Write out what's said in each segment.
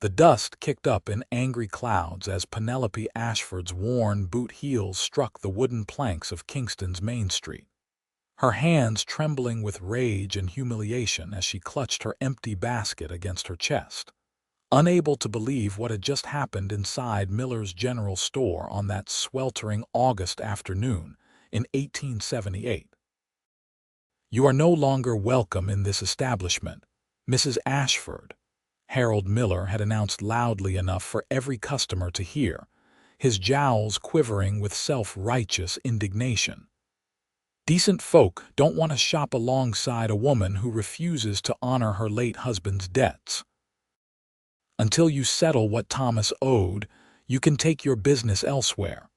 The dust kicked up in angry clouds as Penelope Ashford's worn boot heels struck the wooden planks of Kingston's Main Street, her hands trembling with rage and humiliation as she clutched her empty basket against her chest, unable to believe what had just happened inside Miller's General Store on that sweltering August afternoon in 1878. "You are no longer welcome in this establishment, Mrs. Ashford," Harold Miller had announced loudly enough for every customer to hear, his jowls quivering with self-righteous indignation. "Decent folk don't want to shop alongside a woman who refuses to honor her late husband's debts. Until you settle what Thomas owed, you can take your business elsewhere."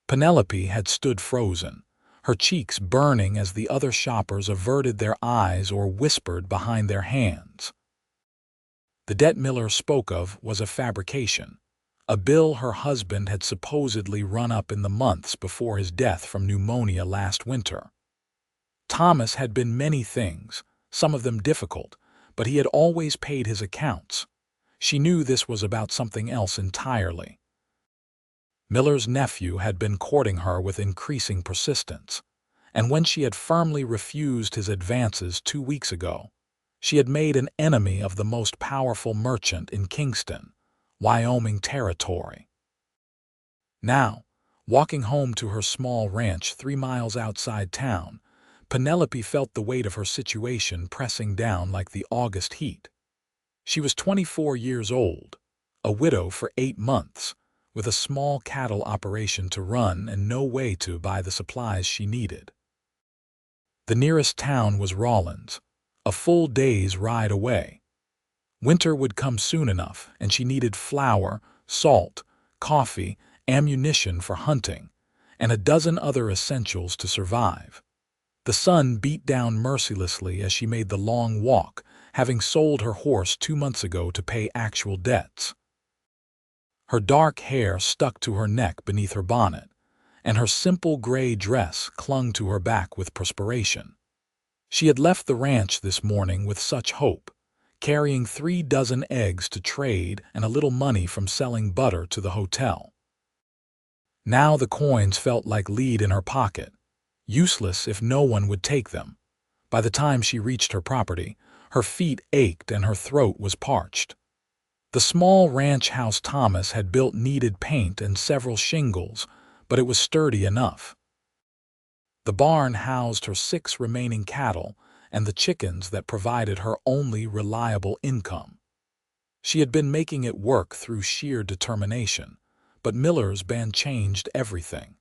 Penelope had stood frozen, her cheeks burning as the other shoppers averted their eyes or whispered behind their hands. The debt Miller spoke of was a fabrication, a bill her husband had supposedly run up in the months before his death from pneumonia last winter. Thomas had been many things, some of them difficult, but he had always paid his accounts. She knew this was about something else entirely. Miller's nephew had been courting her with increasing persistence, and when she had firmly refused his advances 2 weeks ago, she had made an enemy of the most powerful merchant in Kingston, Wyoming Territory. Now, walking home to her small ranch 3 miles outside town, Penelope felt the weight of her situation pressing down like the August heat. She was 24 years old, a widow for 8 months, with a small cattle operation to run and no way to buy the supplies she needed. The nearest town was Rawlins, a full day's ride away. Winter would come soon enough, and she needed flour, salt, coffee, ammunition for hunting, and a dozen other essentials to survive. The sun beat down mercilessly as she made the long walk, having sold her horse 2 months ago to pay actual debts. Her dark hair stuck to her neck beneath her bonnet, and her simple gray dress clung to her back with perspiration. She had left the ranch this morning with such hope, carrying 3 dozen eggs to trade and a little money from selling butter to the hotel. Now the coins felt like lead in her pocket, useless if no one would take them. By the time she reached her property, her feet ached and her throat was parched. The small ranch house Thomas had built needed paint and several shingles, but it was sturdy enough. The barn housed her 6 remaining cattle and the chickens that provided her only reliable income. She had been making it work through sheer determination, but Miller's ban changed everything.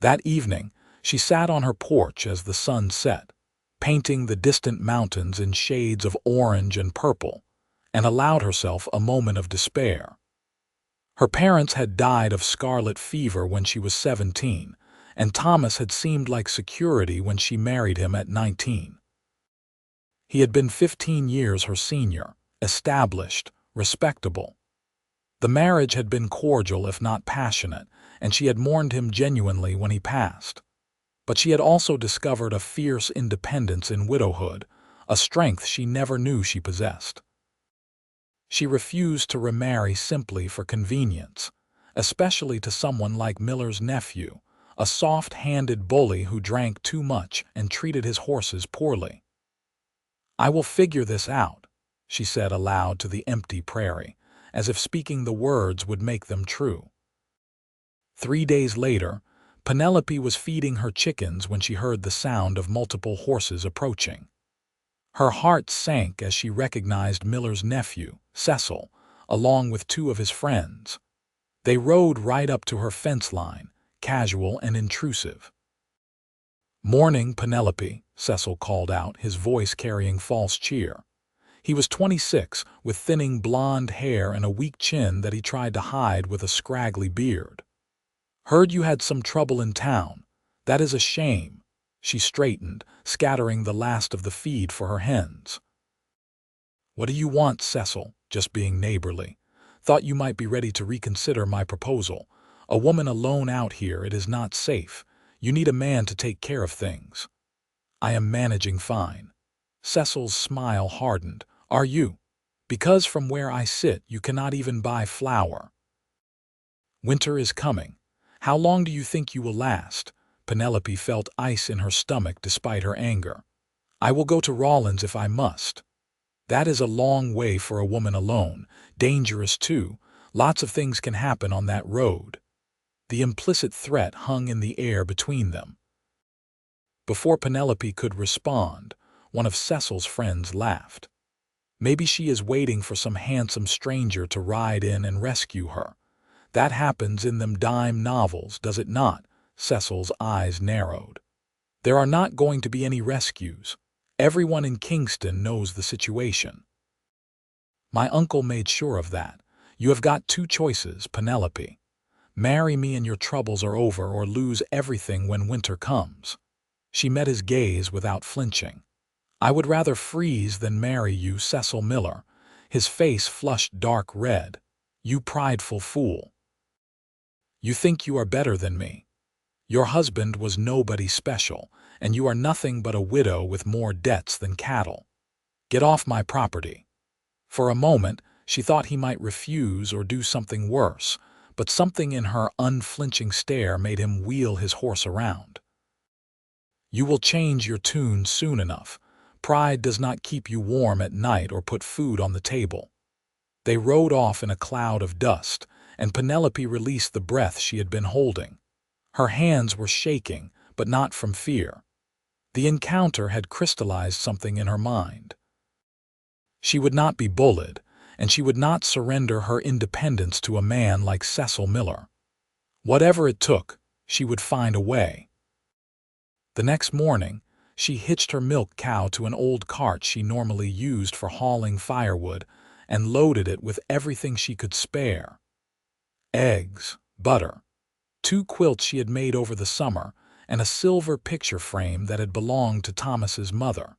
That evening, she sat on her porch as the sun set, painting the distant mountains in shades of orange and purple, and allowed herself a moment of despair. Her parents had died of scarlet fever when she was 17, and Thomas had seemed like security when she married him at 19. He had been 15 years her senior, established, respectable. The marriage had been cordial if not passionate, and she had mourned him genuinely when he passed. But she had also discovered a fierce independence in widowhood, a strength she never knew she possessed. She refused to remarry simply for convenience, especially to someone like Miller's nephew, a soft-handed bully who drank too much and treated his horses poorly. "I will figure this out," she said aloud to the empty prairie, as if speaking the words would make them true. 3 days later, Penelope was feeding her chickens when she heard the sound of multiple horses approaching. Her heart sank as she recognized Miller's nephew, Cecil, along with 2 of his friends. They rode right up to her fence line, casual and intrusive. "Morning, Penelope," Cecil called out, his voice carrying false cheer. He was 26, with thinning blonde hair and a weak chin that he tried to hide with a scraggly beard. "Heard you had some trouble in town. That is a shame." She straightened, scattering the last of the feed for her hens. "What do you want, Cecil?" Just being neighborly. "Thought you might be ready to reconsider my proposal. A woman alone out here, it is not safe. You need a man to take care of things." "I am managing fine." Cecil's smile hardened. "Are you?" Because from where I sit you cannot even buy flour. Winter is coming. How long do you think you will last? Penelope felt ice in her stomach despite her anger. I will go to Rawlins if I must. That is a long way for a woman alone, dangerous too. Lots of things can happen on that road. The implicit threat hung in the air between them. Before Penelope could respond, one of Cecil's friends laughed. Maybe she is waiting for some handsome stranger to ride in and rescue her. That happens in them dime novels, does it not? Cecil's eyes narrowed. There are not going to be any rescues. Everyone in Kingston knows the situation. My uncle made sure of that. You have got two choices, Penelope. Marry me and your troubles are over, or lose everything when winter comes. She met his gaze without flinching. I would rather freeze than marry you, Cecil Miller. His face flushed dark red. You prideful fool. You think you are better than me. Your husband was nobody special, and you are nothing but a widow with more debts than cattle. Get off my property. For a moment, she thought he might refuse or do something worse, but something in her unflinching stare made him wheel his horse around. You will change your tune soon enough. Pride does not keep you warm at night or put food on the table. They rode off in a cloud of dust, and Penelope released the breath she had been holding. Her hands were shaking, but not from fear. The encounter had crystallized something in her mind. She would not be bullied, and she would not surrender her independence to a man like Cecil Miller. Whatever it took, she would find a way. The next morning, she hitched her milk cow to an old cart she normally used for hauling firewood and loaded it with everything she could spare. Eggs, butter, 2 quilts she had made over the summer, and a silver picture frame that had belonged to Thomas's mother.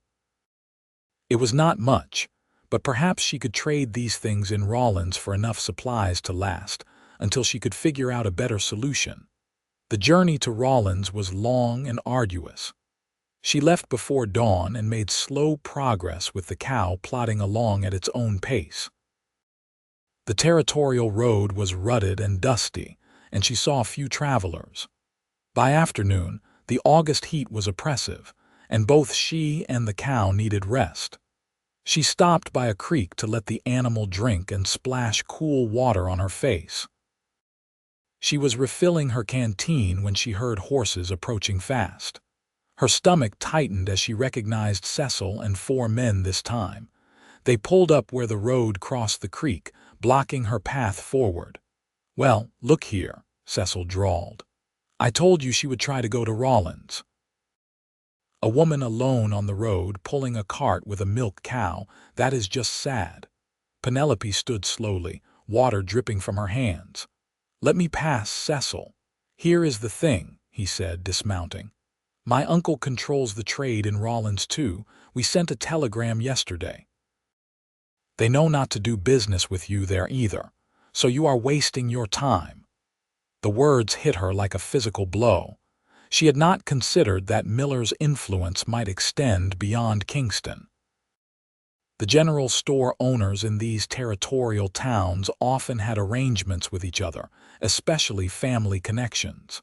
It was not much, but perhaps she could trade these things in Rawlins for enough supplies to last until she could figure out a better solution. The journey to Rawlins was long and arduous. She left before dawn and made slow progress with the cow plodding along at its own pace. The territorial road was rutted and dusty, and she saw few travelers. By afternoon, the August heat was oppressive, and both she and the cow needed rest. She stopped by a creek to let the animal drink and splash cool water on her face. She was refilling her canteen when she heard horses approaching fast. Her stomach tightened as she recognized Cecil and 4 men this time. They pulled up where the road crossed the creek, blocking her path forward. "Well, look here," Cecil drawled. "I told you she would try to go to Rawlins." A woman alone on the road pulling a cart with a milk cow, that is just sad. Penelope stood slowly, water dripping from her hands. "Let me pass, Cecil. Here is the thing," he said, dismounting. "My uncle controls the trade in Rawlins too. We sent a telegram yesterday. They know not to do business with you there either, so you are wasting your time." The words hit her like a physical blow. She had not considered that Miller's influence might extend beyond Kingston. The general store owners in these territorial towns often had arrangements with each other, especially family connections.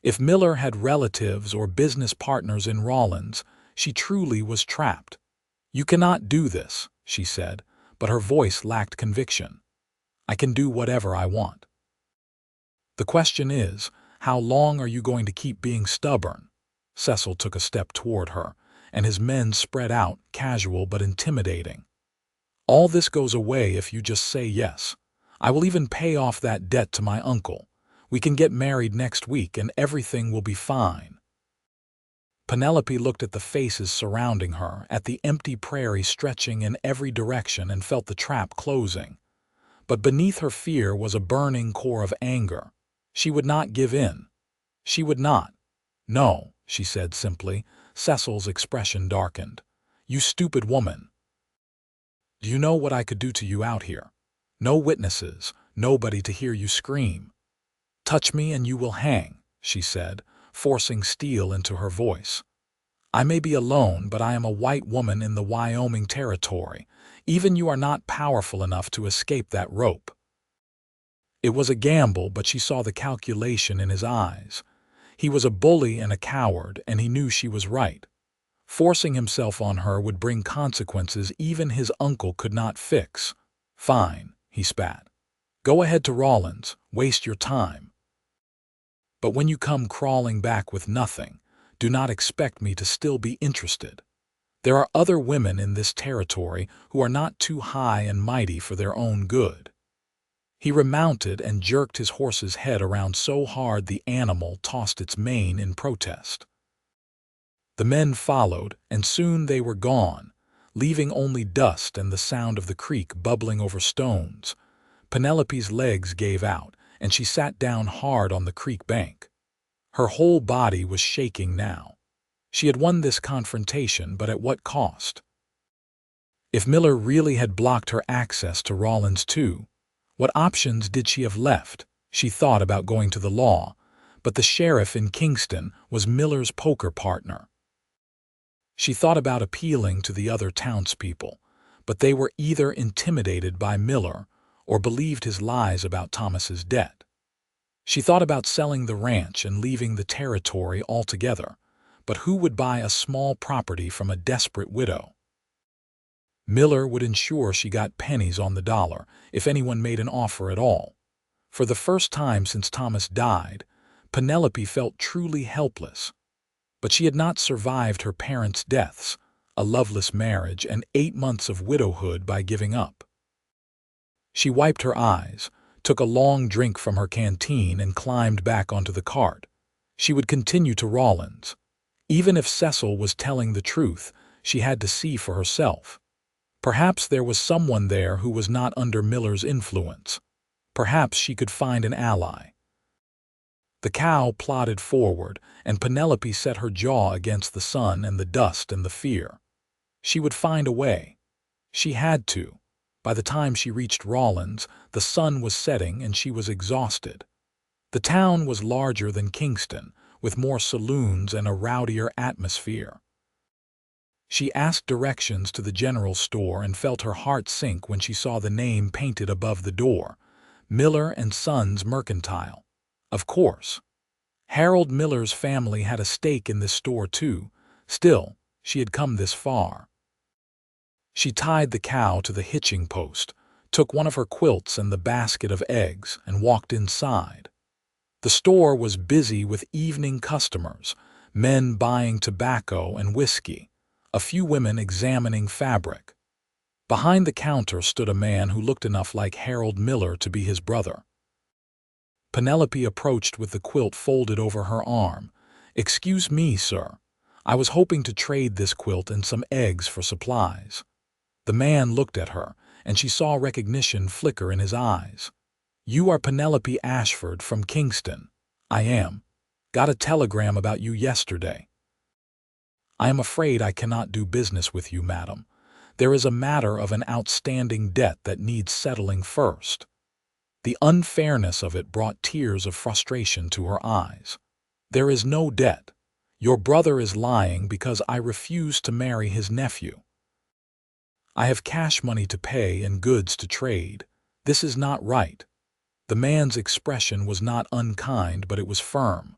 If Miller had relatives or business partners in Rawlins, she truly was trapped. "You cannot do this," she said, but her voice lacked conviction. "I can do whatever I want." "The question is, how long are you going to keep being stubborn?" Cecil took a step toward her, and his men spread out, casual but intimidating. "All this goes away if you just say yes. I will even pay off that debt to my uncle. We can get married next week and everything will be fine." Penelope looked at the faces surrounding her, at the empty prairie stretching in every direction, and felt the trap closing. But beneath her fear was a burning core of anger. She would not give in. She would not. "No," she said simply. Cecil's expression darkened. "You stupid woman. Do you know what I could do to you out here? No witnesses, nobody to hear you scream. Touch me and you will hang," she said, forcing steel into her voice. "I may be alone, but I am a white woman in the Wyoming Territory. Even you are not powerful enough to escape that rope." It was a gamble, but she saw the calculation in his eyes. He was a bully and a coward, and he knew she was right. Forcing himself on her would bring consequences even his uncle could not fix. "Fine," he spat. "Go ahead to Rawlins, waste your time. But when you come crawling back with nothing, do not expect me to still be interested. There are other women in this territory who are not too high and mighty for their own good." He remounted and jerked his horse's head around so hard the animal tossed its mane in protest. The men followed, and soon they were gone, leaving only dust and the sound of the creek bubbling over stones. Penelope's legs gave out, and she sat down hard on the creek bank. Her whole body was shaking now. She had won this confrontation, but at what cost? If Miller really had blocked her access to Rawlins too, what options did she have left? She thought about going to the law, but the sheriff in Kingston was Miller's poker partner. She thought about appealing to the other townspeople, but they were either intimidated by Miller or believed his lies about Thomas's debt. She thought about selling the ranch and leaving the territory altogether, but who would buy a small property from a desperate widow? Miller would ensure she got pennies on the dollar if anyone made an offer at all. For the first time since Thomas died, Penelope felt truly helpless. But she had not survived her parents' deaths, a loveless marriage, and 8 months of widowhood by giving up. She wiped her eyes, took a long drink from her canteen, and climbed back onto the cart. She would continue to Rawlins. Even if Cecil was telling the truth, she had to see for herself. Perhaps there was someone there who was not under Miller's influence. Perhaps she could find an ally. The cow plodded forward, and Penelope set her jaw against the sun and the dust and the fear. She would find a way. She had to. By the time she reached Rawlins, the sun was setting and she was exhausted. The town was larger than Kingston, with more saloons and a rowdier atmosphere. She asked directions to the general store and felt her heart sink when she saw the name painted above the door, Miller and Sons Mercantile. Of course. Harold Miller's family had a stake in this store too. Still, she had come this far. She tied the cow to the hitching post, took one of her quilts and the basket of eggs, and walked inside. The store was busy with evening customers, men buying tobacco and whiskey, a few women examining fabric. Behind the counter stood a man who looked enough like Harold Miller to be his brother. Penelope approached with the quilt folded over her arm. "Excuse me, sir. I was hoping to trade this quilt and some eggs for supplies." The man looked at her, and she saw recognition flicker in his eyes. "You are Penelope Ashford from Kingston." "I am. Got a telegram about you yesterday." "I am afraid I cannot do business with you, madam. There is a matter of an outstanding debt that needs settling first." The unfairness of it brought tears of frustration to her eyes. "There is no debt. Your brother is lying because I refuse to marry his nephew. I have cash money to pay and goods to trade. This is not right." The man's expression was not unkind, but it was firm.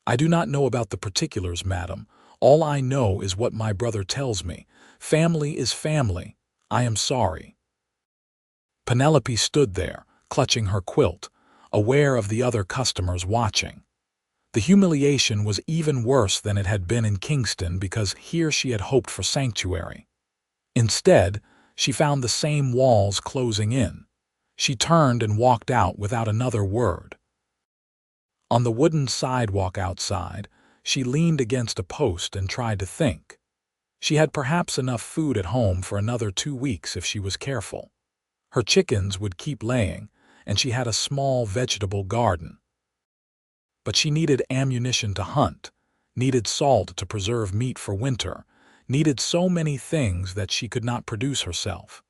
"I do not know about the particulars, madam. All I know is what my brother tells me. Family is family. I am sorry." Penelope stood there, clutching her quilt, aware of the other customers watching. The humiliation was even worse than it had been in Kingston because here she had hoped for sanctuary. Instead, she found the same walls closing in. She turned and walked out without another word. On the wooden sidewalk outside, she leaned against a post and tried to think. She had perhaps enough food at home for another 2 weeks if she was careful. Her chickens would keep laying, and she had a small vegetable garden. But she needed ammunition to hunt, needed salt to preserve meat for winter, needed so many things that she could not produce herself.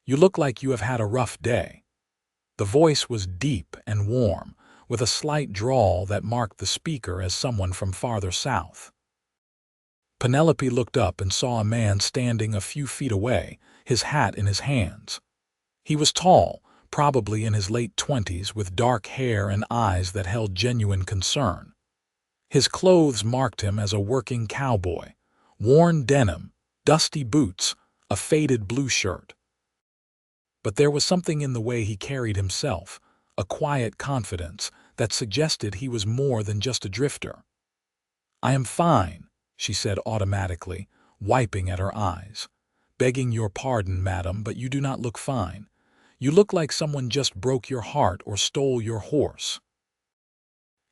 "You look like you have had a rough day." The voice was deep and warm, with a slight drawl that marked the speaker as someone from farther south. Penelope looked up and saw a man standing a few feet away, his hat in his hands. He was tall, probably in his late 20s, with dark hair and eyes that held genuine concern. His clothes marked him as a working cowboy: worn denim, dusty boots, a faded blue shirt. But there was something in the way he carried himself, a quiet confidence that suggested he was more than just a drifter. "I am fine," she said automatically, wiping at her eyes. "Begging your pardon, madam, but you do not look fine. You look like someone just broke your heart or stole your horse."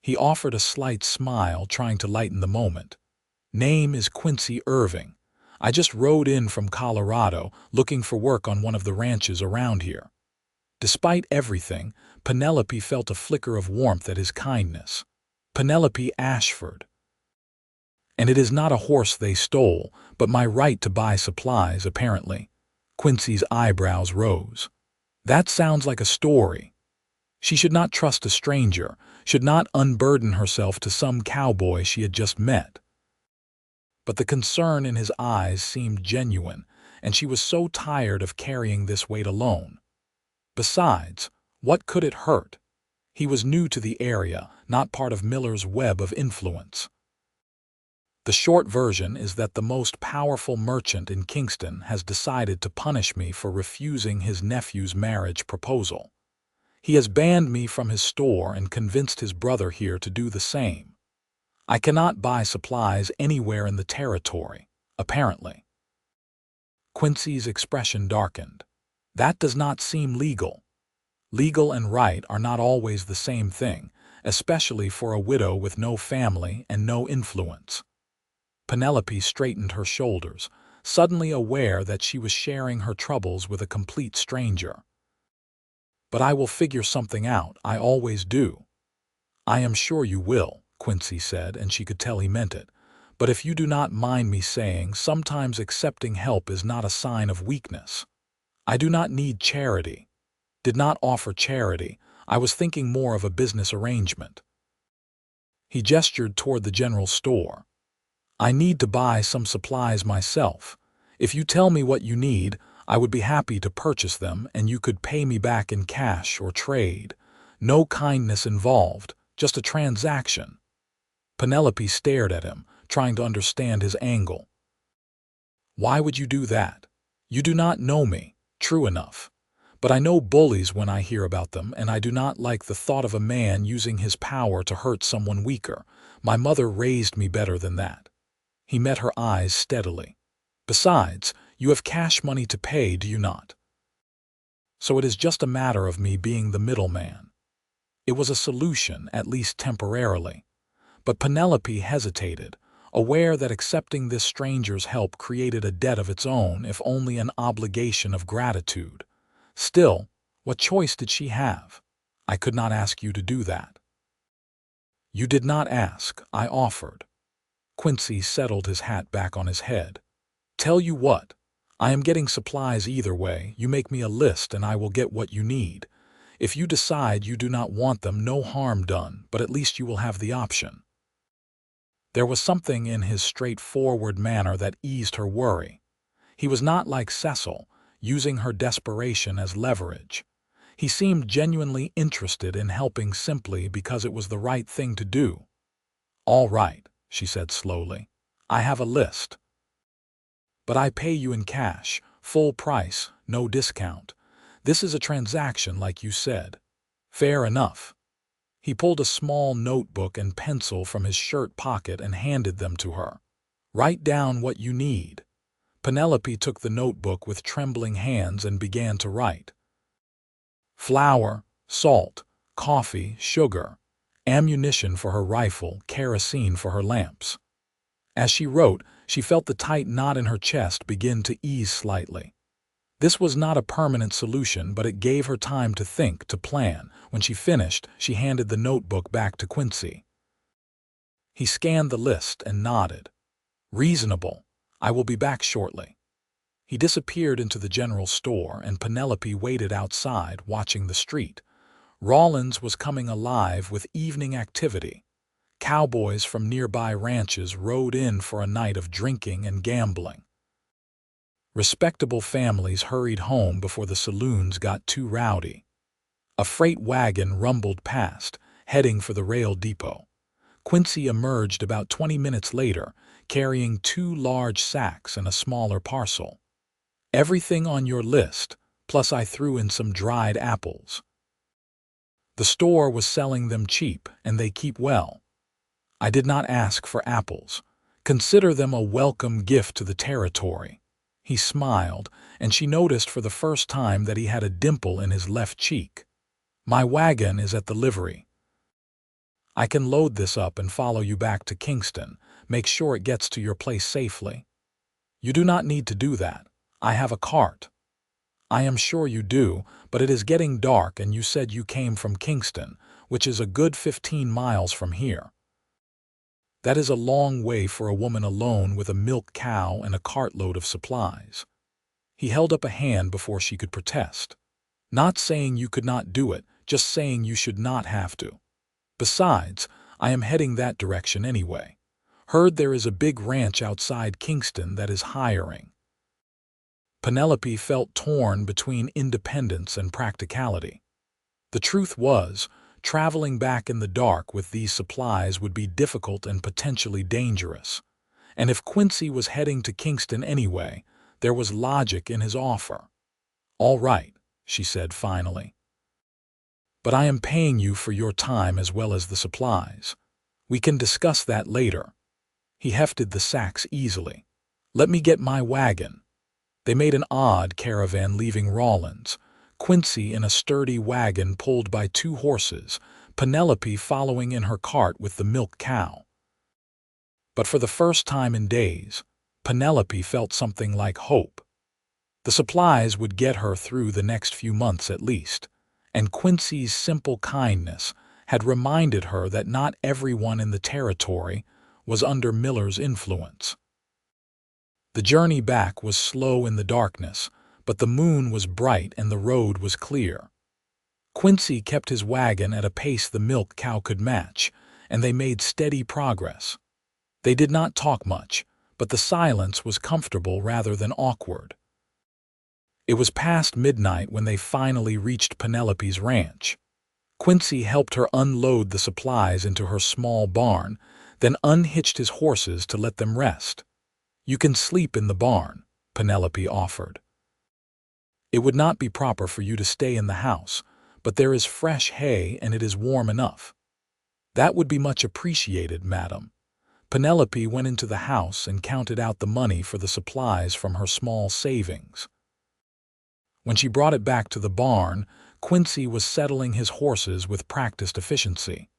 He offered a slight smile, trying to lighten the moment. "Name is Quincy Irving. I just rode in from Colorado looking for work on one of the ranches around here." Despite everything, Penelope felt a flicker of warmth at his kindness. "Penelope Ashford. And it is not a horse they stole, but my right to buy supplies, apparently." Quincy's eyebrows rose. That sounds like a story. She should not trust a stranger, should not unburden herself to some cowboy she had just met. But the concern in his eyes seemed genuine, and she was so tired of carrying this weight alone. Besides, what could it hurt? He was new to the area, not part of Miller's web of influence. "The short version is that the most powerful merchant in Kingston has decided to punish me for refusing his nephew's marriage proposal. He has banned me from his store and convinced his brother here to do the same. I cannot buy supplies anywhere in the territory, apparently." Quincy's expression darkened. "That does not seem legal." Legal and right are not always the same thing, especially for a widow with no family and no influence. Penelope straightened her shoulders, suddenly aware that she was sharing her troubles with a complete stranger. "But I will figure something out, I always do." "I am sure you will," Quincy said, and she could tell he meant it. "But if you do not mind me saying, sometimes accepting help is not a sign of weakness. I do not need charity. Did not offer charity. I was thinking more of a business arrangement." He gestured toward the general store. "I need to buy some supplies myself. If you tell me what you need, I would be happy to purchase them, and you could pay me back in cash or trade. No kindness involved, just a transaction." Penelope stared at him, trying to understand his angle. "Why would you do that? You do not know me, true enough. But I know bullies when I hear about them, and I do not like the thought of a man using his power to hurt someone weaker. My mother raised me better than that." He met her eyes steadily. "Besides, you have cash money to pay, do you not? So it is just a matter of me being the middleman." It was a solution, at least temporarily. But Penelope hesitated, aware that accepting this stranger's help created a debt of its own, if only an obligation of gratitude. Still, what choice did she have? "I could not ask you to do that." "You did not ask, I offered." Quincy settled his hat back on his head. "Tell you what, I am getting supplies either way. You make me a list and I will get what you need. If you decide you do not want them, no harm done, but at least you will have the option." There was something in his straightforward manner that eased her worry. He was not like Cecil, using her desperation as leverage. He seemed genuinely interested in helping simply because it was the right thing to do. "All right," she said slowly. "I have a list. But I pay you in cash, full price, no discount. This is a transaction like you said." "Fair enough." He pulled a small notebook and pencil from his shirt pocket and handed them to her. "Write down what you need." Penelope took the notebook with trembling hands and began to write. Flour, salt, coffee, sugar, ammunition for her rifle, kerosene for her lamps. As she wrote, she felt the tight knot in her chest begin to ease slightly. This was not a permanent solution, but it gave her time to think, to plan. When she finished, she handed the notebook back to Quincy. He scanned the list and nodded. "Reasonable. I will be back shortly." He disappeared into the general store, and Penelope waited outside, watching the street. Rawlins was coming alive with evening activity. Cowboys from nearby ranches rode in for a night of drinking and gambling. Respectable families hurried home before the saloons got too rowdy. A freight wagon rumbled past, heading for the rail depot. Quincy emerged about 20 minutes later, carrying 2 large sacks and a smaller parcel. "Everything on your list, plus I threw in some dried apples. The store was selling them cheap, and they keep well. I did not ask for apples. Consider them a welcome gift to the territory." He smiled, and she noticed for the first time that he had a dimple in his left cheek. "My wagon is at the livery. I can load this up and follow you back to Kingston. Make sure it gets to your place safely." "You do not need to do that. I have a cart." "I am sure you do, but it is getting dark and you said you came from Kingston, which is a good 15 miles from here. That is a long way for a woman alone with a milk cow and a cartload of supplies." He held up a hand before she could protest. "Not saying you could not do it, just saying you should not have to. Besides, I am heading that direction anyway. Heard there is a big ranch outside Kingston that is hiring." Penelope felt torn between independence and practicality. The truth was, traveling back in the dark with these supplies would be difficult and potentially dangerous. And if Quincy was heading to Kingston anyway, there was logic in his offer. "All right," she said finally. "But I am paying you for your time as well as the supplies. We can discuss that later." He hefted the sacks easily. "Let me get my wagon." They made an odd caravan leaving Rawlins, Quincy in a sturdy wagon pulled by 2 horses, Penelope following in her cart with the milk cow. But for the first time in days, Penelope felt something like hope. The supplies would get her through the next few months at least, and Quincy's simple kindness had reminded her that not everyone in the territory was under Miller's influence. The journey back was slow in the darkness, but the moon was bright and the road was clear. Quincy kept his wagon at a pace the milk cow could match, and they made steady progress. They did not talk much, but the silence was comfortable rather than awkward. It was past midnight when they finally reached Penelope's ranch. Quincy helped her unload the supplies into her small barn, then unhitched his horses to let them rest. "You can sleep in the barn," Penelope offered. "It would not be proper for you to stay in the house, but there is fresh hay and it is warm enough." "That would be much appreciated, madam." Penelope went into the house and counted out the money for the supplies from her small savings. When she brought it back to the barn, Quincy was settling his horses with practiced efficiency.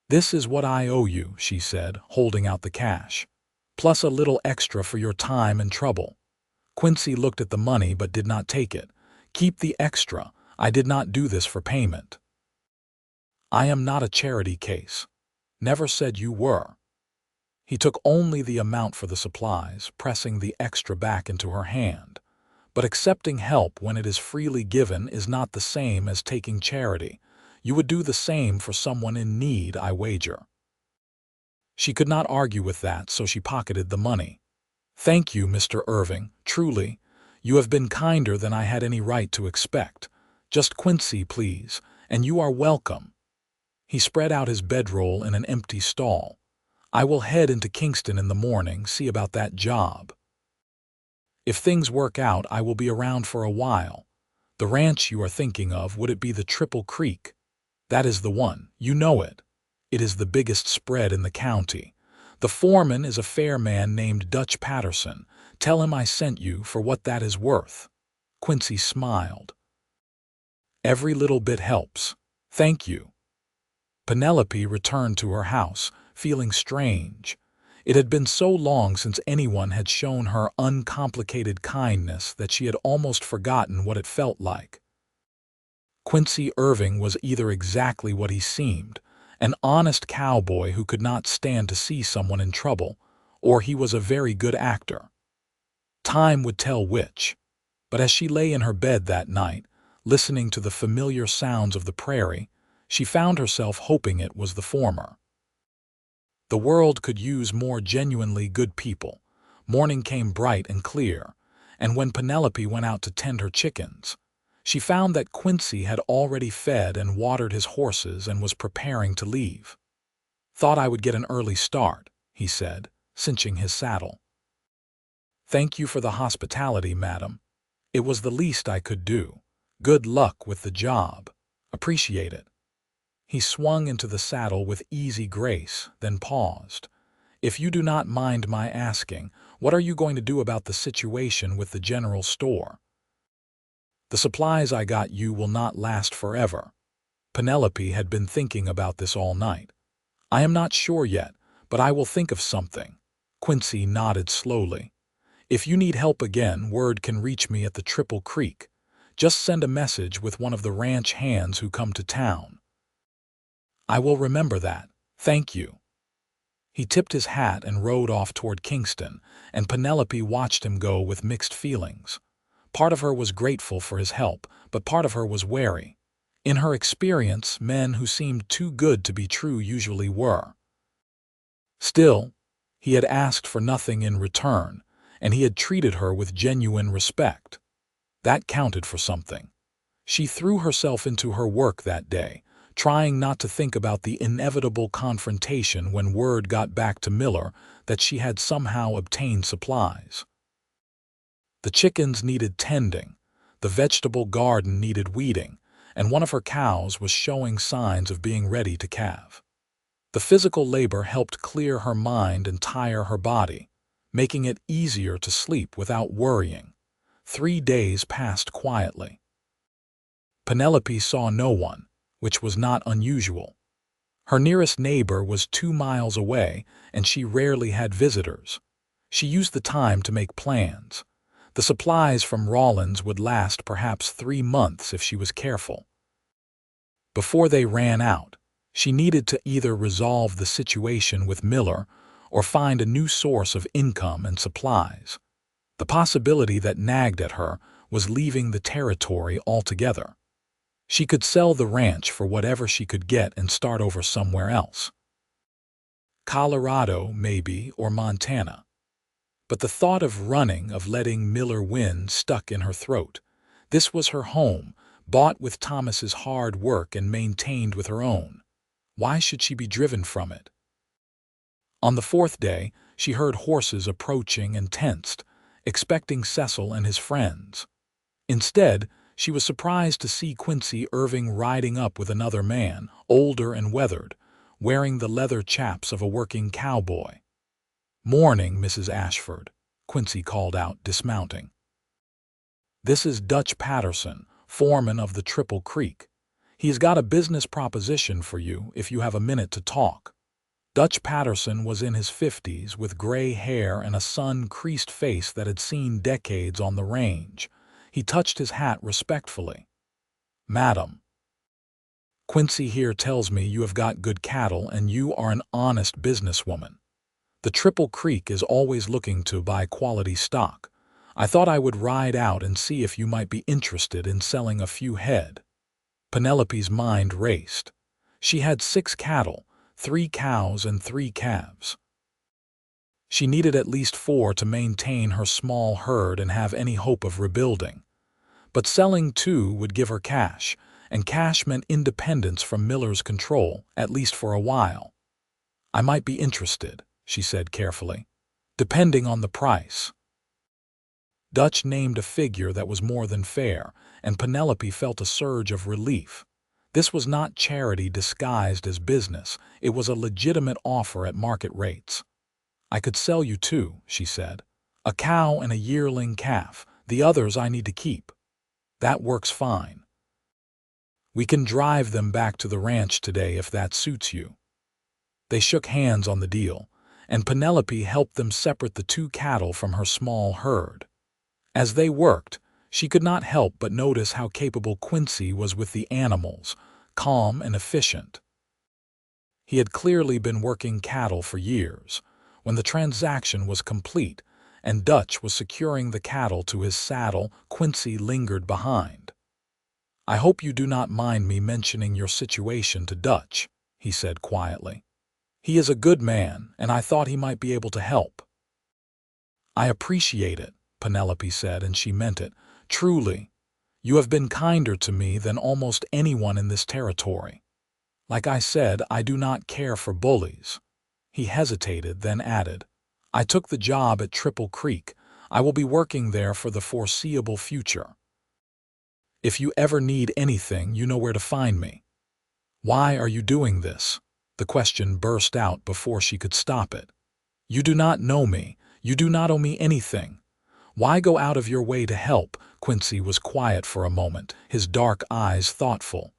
"This is what I owe you," she said, holding out the cash. "Plus a little extra for your time and trouble." Quincy looked at the money but did not take it. "Keep the extra. I did not do this for payment." "I am not a charity case." "Never said you were." He took only the amount for the supplies, pressing the extra back into her hand. But accepting help when it is freely given is not the same as taking charity. You would do the same for someone in need, I wager. She could not argue with that, so she pocketed the money. "Thank you, Mr. Irving. Truly, you have been kinder than I had any right to expect. Just Quincy, please, and you are welcome." He spread out his bedroll in an empty stall. "I will head into Kingston in the morning, see about that job. If things work out, I will be around for a while. The ranch you are thinking of, would it be the Triple Creek?" "That is the one. You know it. It is the biggest spread in the county. The foreman is a fair man named Dutch Patterson. Tell him I sent you for what that is worth." Quincy smiled. "Every little bit helps. Thank you." Penelope returned to her house, feeling strange. It had been so long since anyone had shown her uncomplicated kindness that she had almost forgotten what it felt like. Quincy Irving was either exactly what he seemed, an honest cowboy who could not stand to see someone in trouble, or he was a very good actor. Time would tell which. But as she lay in her bed that night, listening to the familiar sounds of the prairie, she found herself hoping it was the former. The world could use more genuinely good people. Morning came bright and clear, and when Penelope went out to tend her chickens, she found that Quincy had already fed and watered his horses and was preparing to leave. "Thought I would get an early start," he said, cinching his saddle. "Thank you for the hospitality, madam. It was the least I could do. Good luck with the job. Appreciate it." He swung into the saddle with easy grace, then paused. "If you do not mind my asking, what are you going to do about the situation with the general store? The supplies I got you will not last forever." Penelope had been thinking about this all night. "I am not sure yet, but I will think of something." Quincy nodded slowly. "If you need help again, word can reach me at the Triple Creek. Just send a message with one of the ranch hands who come to town." "I will remember that. Thank you." He tipped his hat and rode off toward Kingston, and Penelope watched him go with mixed feelings. Part of her was grateful for his help, but part of her was wary. In her experience, men who seemed too good to be true usually were. Still, he had asked for nothing in return, and he had treated her with genuine respect. That counted for something. She threw herself into her work that day, trying not to think about the inevitable confrontation when word got back to Miller that she had somehow obtained supplies. The chickens needed tending, the vegetable garden needed weeding, and one of her cows was showing signs of being ready to calve. The physical labor helped clear her mind and tire her body, making it easier to sleep without worrying. 3 days passed quietly. Penelope saw no one, which was not unusual. Her nearest neighbor was 2 miles away, and she rarely had visitors. She used the time to make plans. The supplies from Rawlins would last perhaps 3 months if she was careful. Before they ran out, she needed to either resolve the situation with Miller or find a new source of income and supplies. The possibility that nagged at her was leaving the territory altogether. She could sell the ranch for whatever she could get and start over somewhere else. Colorado, maybe, or Montana. But the thought of running, of letting Miller win, stuck in her throat. This was her home, bought with Thomas's hard work and maintained with her own. Why should she be driven from it? On the 4th day, she heard horses approaching and tensed, expecting Cecil and his friends. Instead, she was surprised to see Quincy Irving riding up with another man, older and weathered, wearing the leather chaps of a working cowboy. "Morning, Mrs. Ashford," Quincy called out, dismounting. "This is Dutch Patterson, foreman of the Triple Creek. He's got a business proposition for you if you have a minute to talk." Dutch Patterson was in his 50s with gray hair and a sun-creased face that had seen decades on the range. He touched his hat respectfully. "Madam, Quincy here tells me you have got good cattle and you are an honest businesswoman. The Triple Creek is always looking to buy quality stock. I thought I would ride out and see if you might be interested in selling a few head." Penelope's mind raced. She had 6 cattle, 3 cows and 3 calves. She needed at least 4 to maintain her small herd and have any hope of rebuilding. But selling 2 would give her cash, and cash meant independence from Miller's control, at least for a while. "I might be interested," she said carefully, "depending on the price." Dutch named a figure that was more than fair, and Penelope felt a surge of relief. This was not charity disguised as business, it was a legitimate offer at market rates. "I could sell you 2, she said. "A cow and a yearling calf. The others I need to keep." "That works fine. We can drive them back to the ranch today if that suits you." They shook hands on the deal, and Penelope helped them separate the 2 cattle from her small herd. As they worked, she could not help but notice how capable Quincy was with the animals, calm and efficient. He had clearly been working cattle for years. When the transaction was complete, and Dutch was securing the cattle to his saddle, Quincy lingered behind. "I hope you do not mind me mentioning your situation to Dutch," he said quietly. "He is a good man, and I thought he might be able to help." "I appreciate it," Penelope said, and she meant it. Truly, you have been kinder to me than almost anyone in this territory. Like I said, I do not care for bullies. He hesitated, then added, I took the job at Triple Creek. I will be working there for the foreseeable future. If you ever need anything, you know where to find me. Why are you doing this? The question burst out before she could stop it. You do not know me. You do not owe me anything. Why go out of your way to help? Quincy was quiet for a moment, his dark eyes thoughtful.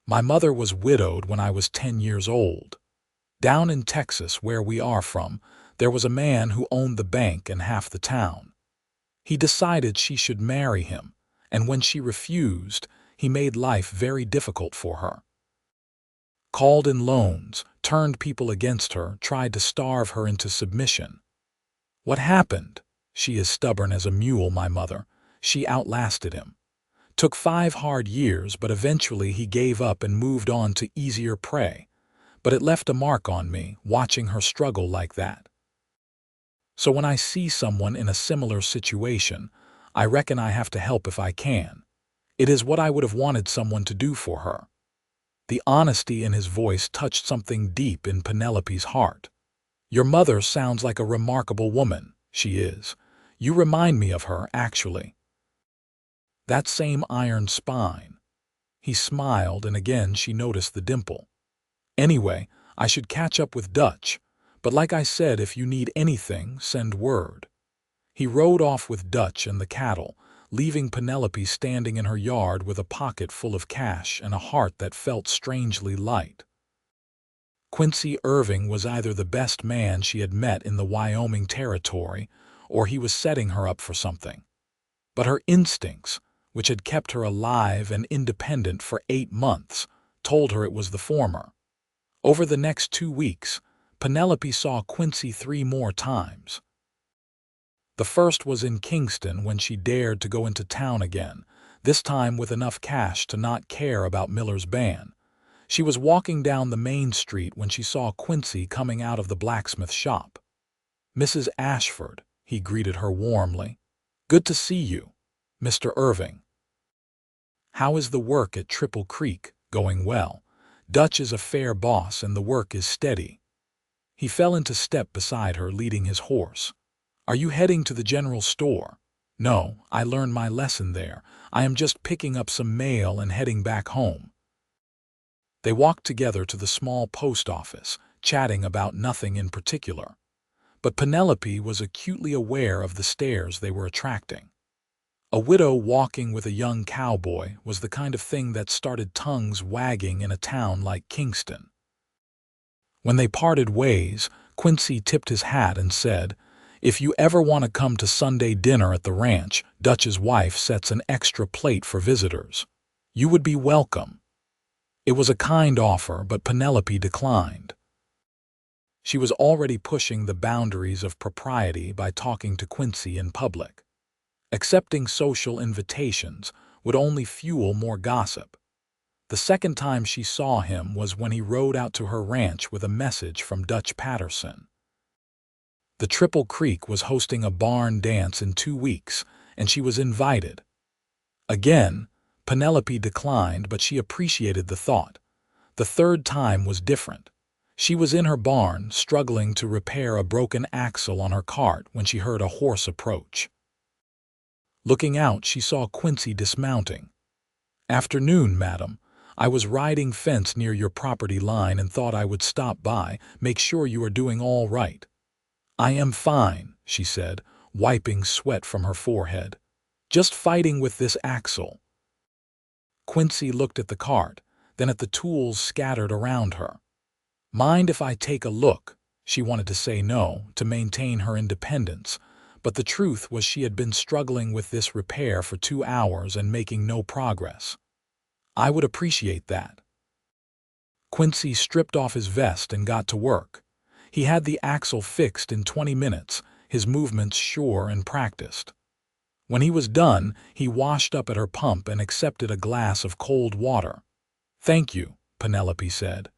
My mother was widowed when I was 10 years old. Down in Texas, where we are from, there was a man who owned the bank and half the town. He decided she should marry him, and when she refused, he made life very difficult for her. Called in loans, turned people against her, tried to starve her into submission. What happened? She is stubborn as a mule, my mother. She outlasted him. Took 5 hard years, but eventually he gave up and moved on to easier prey. But it left a mark on me, watching her struggle like that. So when I see someone in a similar situation, I reckon I have to help if I can. It is what I would have wanted someone to do for her. The honesty in his voice touched something deep in Penelope's heart. Your mother sounds like a remarkable woman. She is. You remind me of her, actually. That same iron spine. He smiled, and again she noticed the dimple. Anyway, I should catch up with Dutch, but like I said, if you need anything, send word. He rode off with Dutch and the cattle, leaving Penelope standing in her yard with a pocket full of cash and a heart that felt strangely light. Quincy Irving was either the best man she had met in the Wyoming territory, or he was setting her up for something. But her instincts, which had kept her alive and independent for 8 months, told her it was the former. Over the next 2 weeks, Penelope saw Quincy 3 more times. The first was in Kingston when she dared to go into town again, this time with enough cash to not care about Miller's ban. She was walking down the main street when she saw Quincy coming out of the blacksmith shop. Mrs. Ashford, he greeted her warmly. Good to see you, Mr. Irving. How is the work at Triple Creek? Going well. Dutch is a fair boss and the work is steady. He fell into step beside her, leading his horse. Are you heading to the general store? No, I learned my lesson there. I am just picking up some mail and heading back home. They walked together to the small post office, chatting about nothing in particular. But Penelope was acutely aware of the stares they were attracting. A widow walking with a young cowboy was the kind of thing that started tongues wagging in a town like Kingston. When they parted ways, Quincy tipped his hat and said, If you ever want to come to Sunday dinner at the ranch, Dutch's wife sets an extra plate for visitors. You would be welcome. It was a kind offer, but Penelope declined. She was already pushing the boundaries of propriety by talking to Quincy in public. Accepting social invitations would only fuel more gossip. The second time she saw him was when he rode out to her ranch with a message from Dutch Patterson. The Triple Creek was hosting a barn dance in 2 weeks, and she was invited. Again, Penelope declined, but she appreciated the thought. The third time was different. She was in her barn, struggling to repair a broken axle on her cart when she heard a horse approach. Looking out, she saw Quincy dismounting. Afternoon, madam. I was riding fence near your property line and thought I would stop by, make sure you are doing all right. I am fine, she said, wiping sweat from her forehead. Just fighting with this axle. Quincy looked at the cart, then at the tools scattered around her. Mind if I take a look? She wanted to say no, to maintain her independence, but the truth was she had been struggling with this repair for 2 hours and making no progress. I would appreciate that. Quincy stripped off his vest and got to work. He had the axle fixed in 20 minutes, his movements sure and practiced. When he was done, he washed up at her pump and accepted a glass of cold water. Thank you, Penelope said.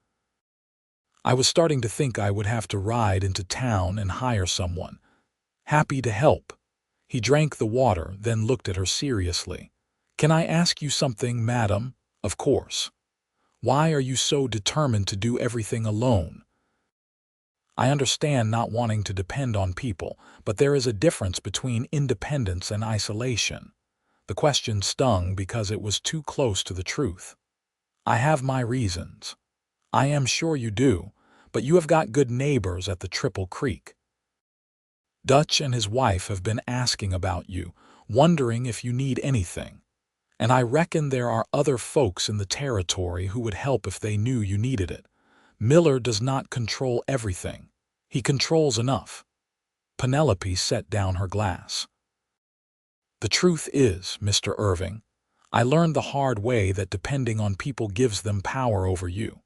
I was starting to think I would have to ride into town and hire someone. Happy to help. He drank the water, then looked at her seriously. "Can I ask you something, madam?" "Of course." "Why are you so determined to do everything alone?" "I understand not wanting to depend on people, but there is a difference between independence and isolation." The question stung because it was too close to the truth. "I have my reasons." "I am sure you do, but you have got good neighbors at the Triple Creek. Dutch and his wife have been asking about you, wondering if you need anything. And I reckon there are other folks in the territory who would help if they knew you needed it. Miller does not control everything. He controls enough." Penelope set down her glass. "The truth is, Mr. Irving, I learned the hard way that depending on people gives them power over you.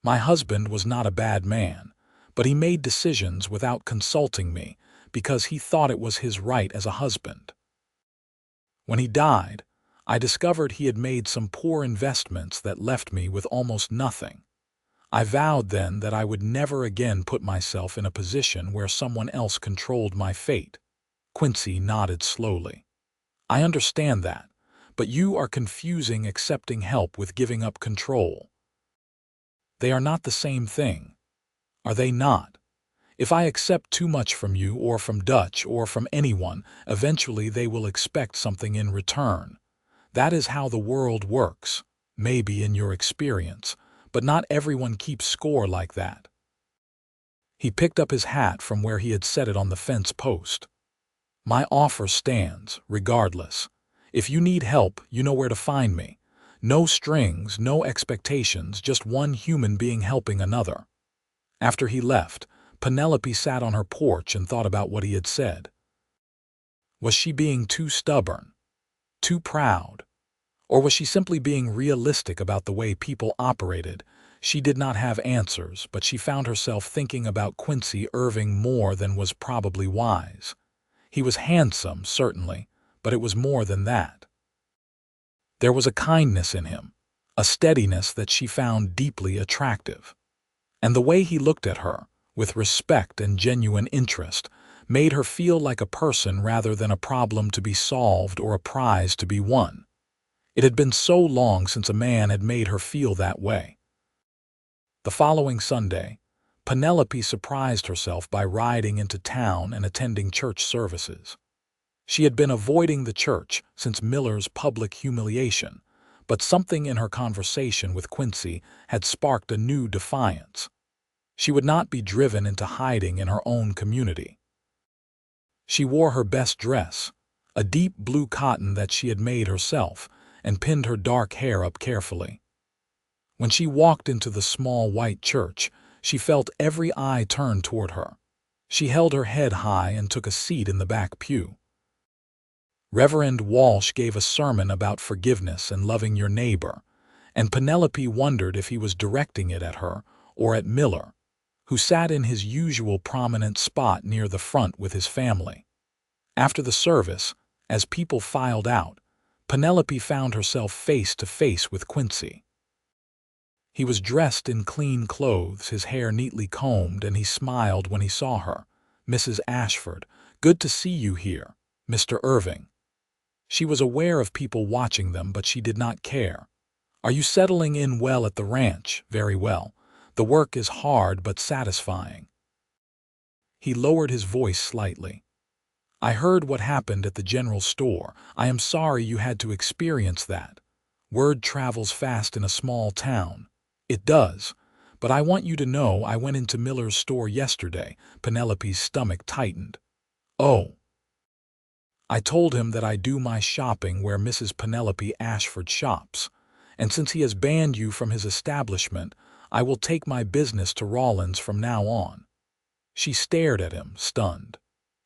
My husband was not a bad man, but he made decisions without consulting me because he thought it was his right as a husband. When he died, I discovered he had made some poor investments that left me with almost nothing. I vowed then that I would never again put myself in a position where someone else controlled my fate." Quincy nodded slowly. "I understand that, but you are confusing accepting help with giving up control. They are not the same thing. Are they not? If I accept too much from you or from Dutch or from anyone, eventually they will expect something in return. That is how the world works, maybe in your experience, but not everyone keeps score like that." He picked up his hat from where he had set it on the fence post. "My offer stands, regardless. If you need help, you know where to find me. No strings, no expectations, just one human being helping another." After he left, Penelope sat on her porch and thought about what he had said. Was she being too stubborn? Too proud? Or was she simply being realistic about the way people operated? She did not have answers, but she found herself thinking about Quincy Irving more than was probably wise. He was handsome, certainly, but it was more than that. There was a kindness in him, a steadiness that she found deeply attractive. And the way he looked at her, with respect and genuine interest, made her feel like a person rather than a problem to be solved or a prize to be won. It had been so long since a man had made her feel that way. The following Sunday, Penelope surprised herself by riding into town and attending church services. She had been avoiding the church since Miller's public humiliation, but something in her conversation with Quincy had sparked a new defiance. She would not be driven into hiding in her own community. She wore her best dress, a deep blue cotton that she had made herself, and pinned her dark hair up carefully. When she walked into the small white church, she felt every eye turn toward her. She held her head high and took a seat in the back pew. Reverend Walsh gave a sermon about forgiveness and loving your neighbor, and Penelope wondered if he was directing it at her or at Miller, who sat in his usual prominent spot near the front with his family. After the service, as people filed out, Penelope found herself face to face with Quincy. He was dressed in clean clothes, his hair neatly combed, and he smiled when he saw her. "Mrs. Ashford, good to see you here, Mr. Irving." She was aware of people watching them, but she did not care. "Are you settling in well at the ranch?" "Very well. The work is hard but satisfying." He lowered his voice slightly. "I heard what happened at the general store. I am sorry you had to experience that. Word travels fast in a small town." "It does. But I want you to know I went into Miller's store yesterday." Penelope's stomach tightened. "Oh." "I told him that I do my shopping where Mrs. Penelope Ashford shops, and since he has banned you from his establishment, I will take my business to Rawlins from now on." She stared at him, stunned.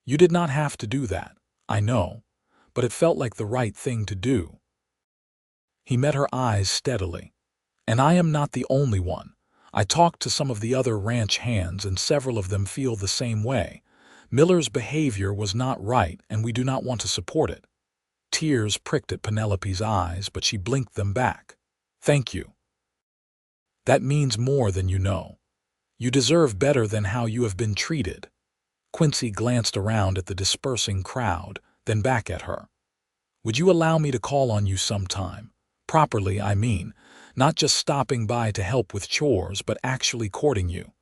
"You did not have to do that, I know, but it felt like the right thing to do." He met her eyes steadily. "And I am not the only one. I talked to some of the other ranch hands and several of them feel the same way. Miller's behavior was not right and we do not want to support it." Tears pricked at Penelope's eyes, but she blinked them back. "Thank you. That means more than you know. You deserve better than how you have been treated." Quincy glanced around at the dispersing crowd, then back at her. "Would you allow me to call on you sometime? Properly, I mean, not just stopping by to help with chores, but actually courting you."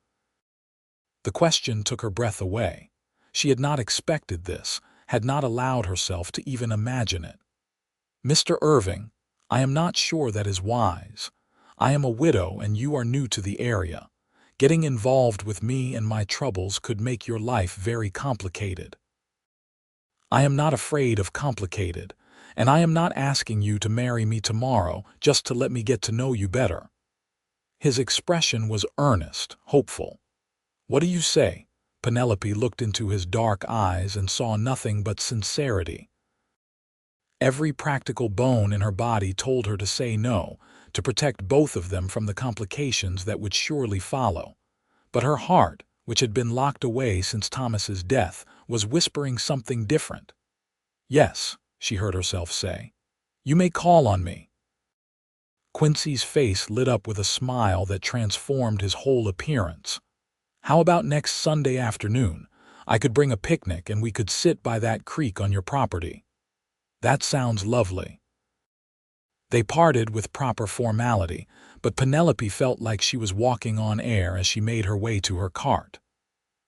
The question took her breath away. She had not expected this, had not allowed herself to even imagine it. "Mr. Irving, I am not sure that is wise. I am a widow and you are new to the area. Getting involved with me and my troubles could make your life very complicated." "I am not afraid of complicated, and I am not asking you to marry me tomorrow just to let me get to know you better." His expression was earnest, hopeful. "What do you say?" Penelope looked into his dark eyes and saw nothing but sincerity. Every practical bone in her body told her to say no, to protect both of them from the complications that would surely follow. But her heart, which had been locked away since Thomas's death, was whispering something different. "Yes," she heard herself say. "You may call on me." Quincy's face lit up with a smile that transformed his whole appearance. "How about next Sunday afternoon? I could bring a picnic and we could sit by that creek on your property." "That sounds lovely." They parted with proper formality, but Penelope felt like she was walking on air as she made her way to her cart.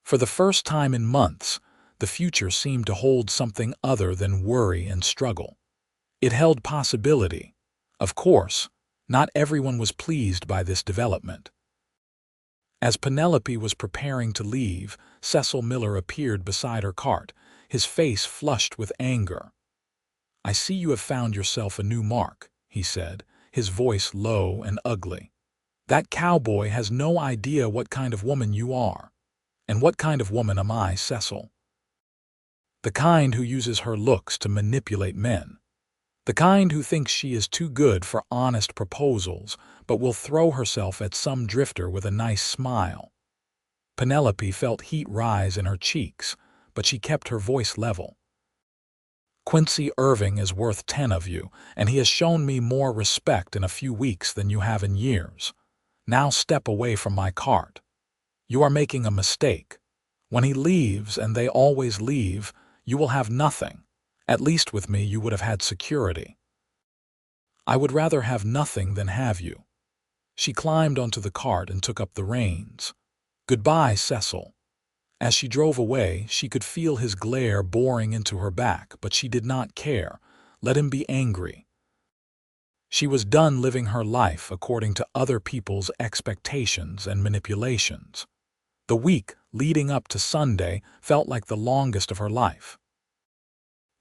For the first time in months, the future seemed to hold something other than worry and struggle. It held possibility. Of course, not everyone was pleased by this development. As Penelope was preparing to leave, Cecil Miller appeared beside her cart, his face flushed with anger. "I see you have found yourself a new mark," he said, his voice low and ugly. "That cowboy has no idea what kind of woman you are. And what kind of woman am I, Cecil? The kind who uses her looks to manipulate men. The kind who thinks she is too good for honest proposals, but will throw herself at some drifter with a nice smile." Penelope felt heat rise in her cheeks, but she kept her voice level. "Quincy Irving is worth 10 of you, and he has shown me more respect in a few weeks than you have in years. Now step away from my cart. You are making a mistake. When he leaves, and they always leave, you will have nothing. At least with me you would have had security." "I would rather have nothing than have you." She climbed onto the cart and took up the reins. "Goodbye, Cecil." As she drove away, she could feel his glare boring into her back, but she did not care. Let him be angry. She was done living her life according to other people's expectations and manipulations. The week leading up to Sunday felt like the longest of her life.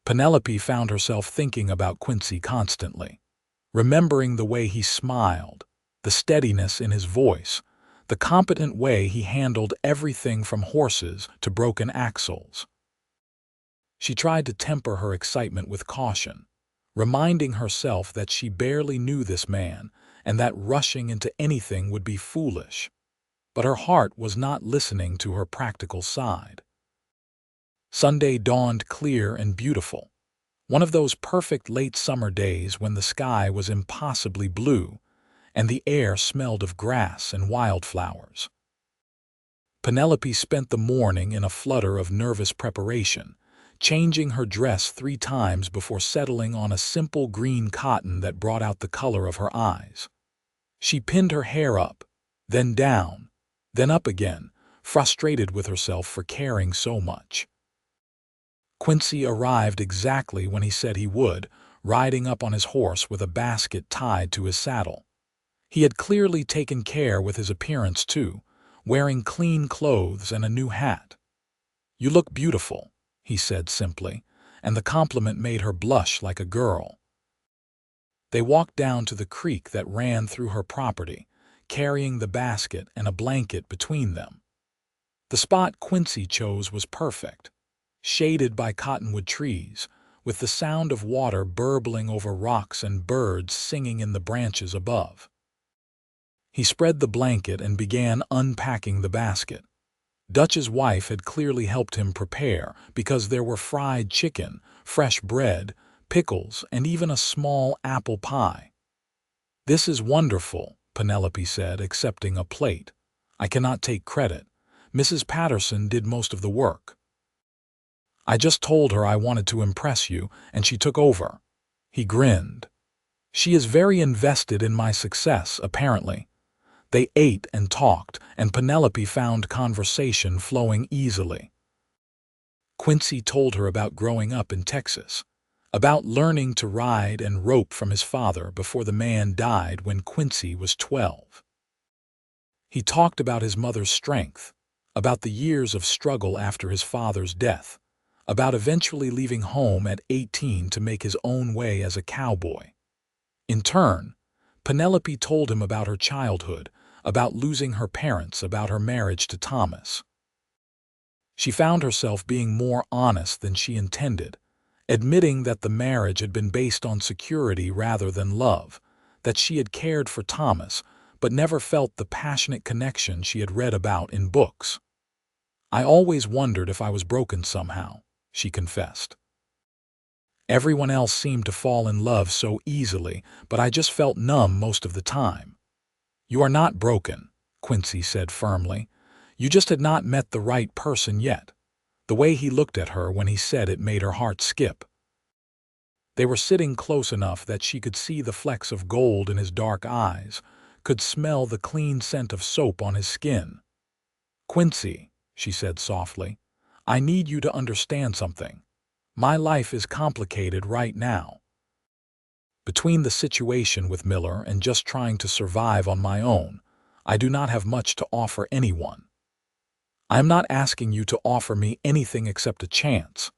Penelope found herself thinking about Quincy constantly, remembering the way he smiled, the steadiness in his voice, the competent way he handled everything from horses to broken axles. She tried to temper her excitement with caution, reminding herself that she barely knew this man and that rushing into anything would be foolish. But her heart was not listening to her practical side. Sunday dawned clear and beautiful, one of those perfect late summer days when the sky was impossibly blue and the air smelled of grass and wildflowers. Penelope spent the morning in a flutter of nervous preparation, changing her dress 3 times before settling on a simple green cotton that brought out the color of her eyes. She pinned her hair up, then down, then up again, frustrated with herself for caring so much. Quincy arrived exactly when he said he would, riding up on his horse with a basket tied to his saddle. He had clearly taken care with his appearance too, wearing clean clothes and a new hat. "You look beautiful," he said simply, and the compliment made her blush like a girl. They walked down to the creek that ran through her property, carrying the basket and a blanket between them. The spot Quincy chose was perfect, shaded by cottonwood trees, with the sound of water burbling over rocks and birds singing in the branches above. He spread the blanket and began unpacking the basket. Dutch's wife had clearly helped him prepare, because there were fried chicken, fresh bread, pickles, and even a small apple pie. "This is wonderful," Penelope said, accepting a plate. "I cannot take credit. Mrs. Patterson did most of the work." I just told her I wanted to impress you, and she took over." He grinned. "She is very invested in my success, apparently." They ate and talked, and Penelope found conversation flowing easily. Quincy told her about growing up in Texas, about learning to ride and rope from his father before the man died when Quincy was 12. He talked about his mother's strength, about the years of struggle after his father's death, about eventually leaving home at 18 to make his own way as a cowboy. In turn, Penelope told him about her childhood, about losing her parents, about her marriage to Thomas. She found herself being more honest than she intended, admitting that the marriage had been based on security rather than love, that she had cared for Thomas but never felt the passionate connection she had read about in books. "I always wondered if I was broken somehow," she confessed. "Everyone else seemed to fall in love so easily, but I just felt numb most of the time." "You are not broken," Quincy said firmly. "You just had not met the right person yet." The way he looked at her when he said it made her heart skip. They were sitting close enough that she could see the flecks of gold in his dark eyes, could smell the clean scent of soap on his skin. "Quincy," she said softly, "I need you to understand something. My life is complicated right now. Between the situation with Miller and just trying to survive on my own, I do not have much to offer anyone. I am not asking you to offer me anything except a chance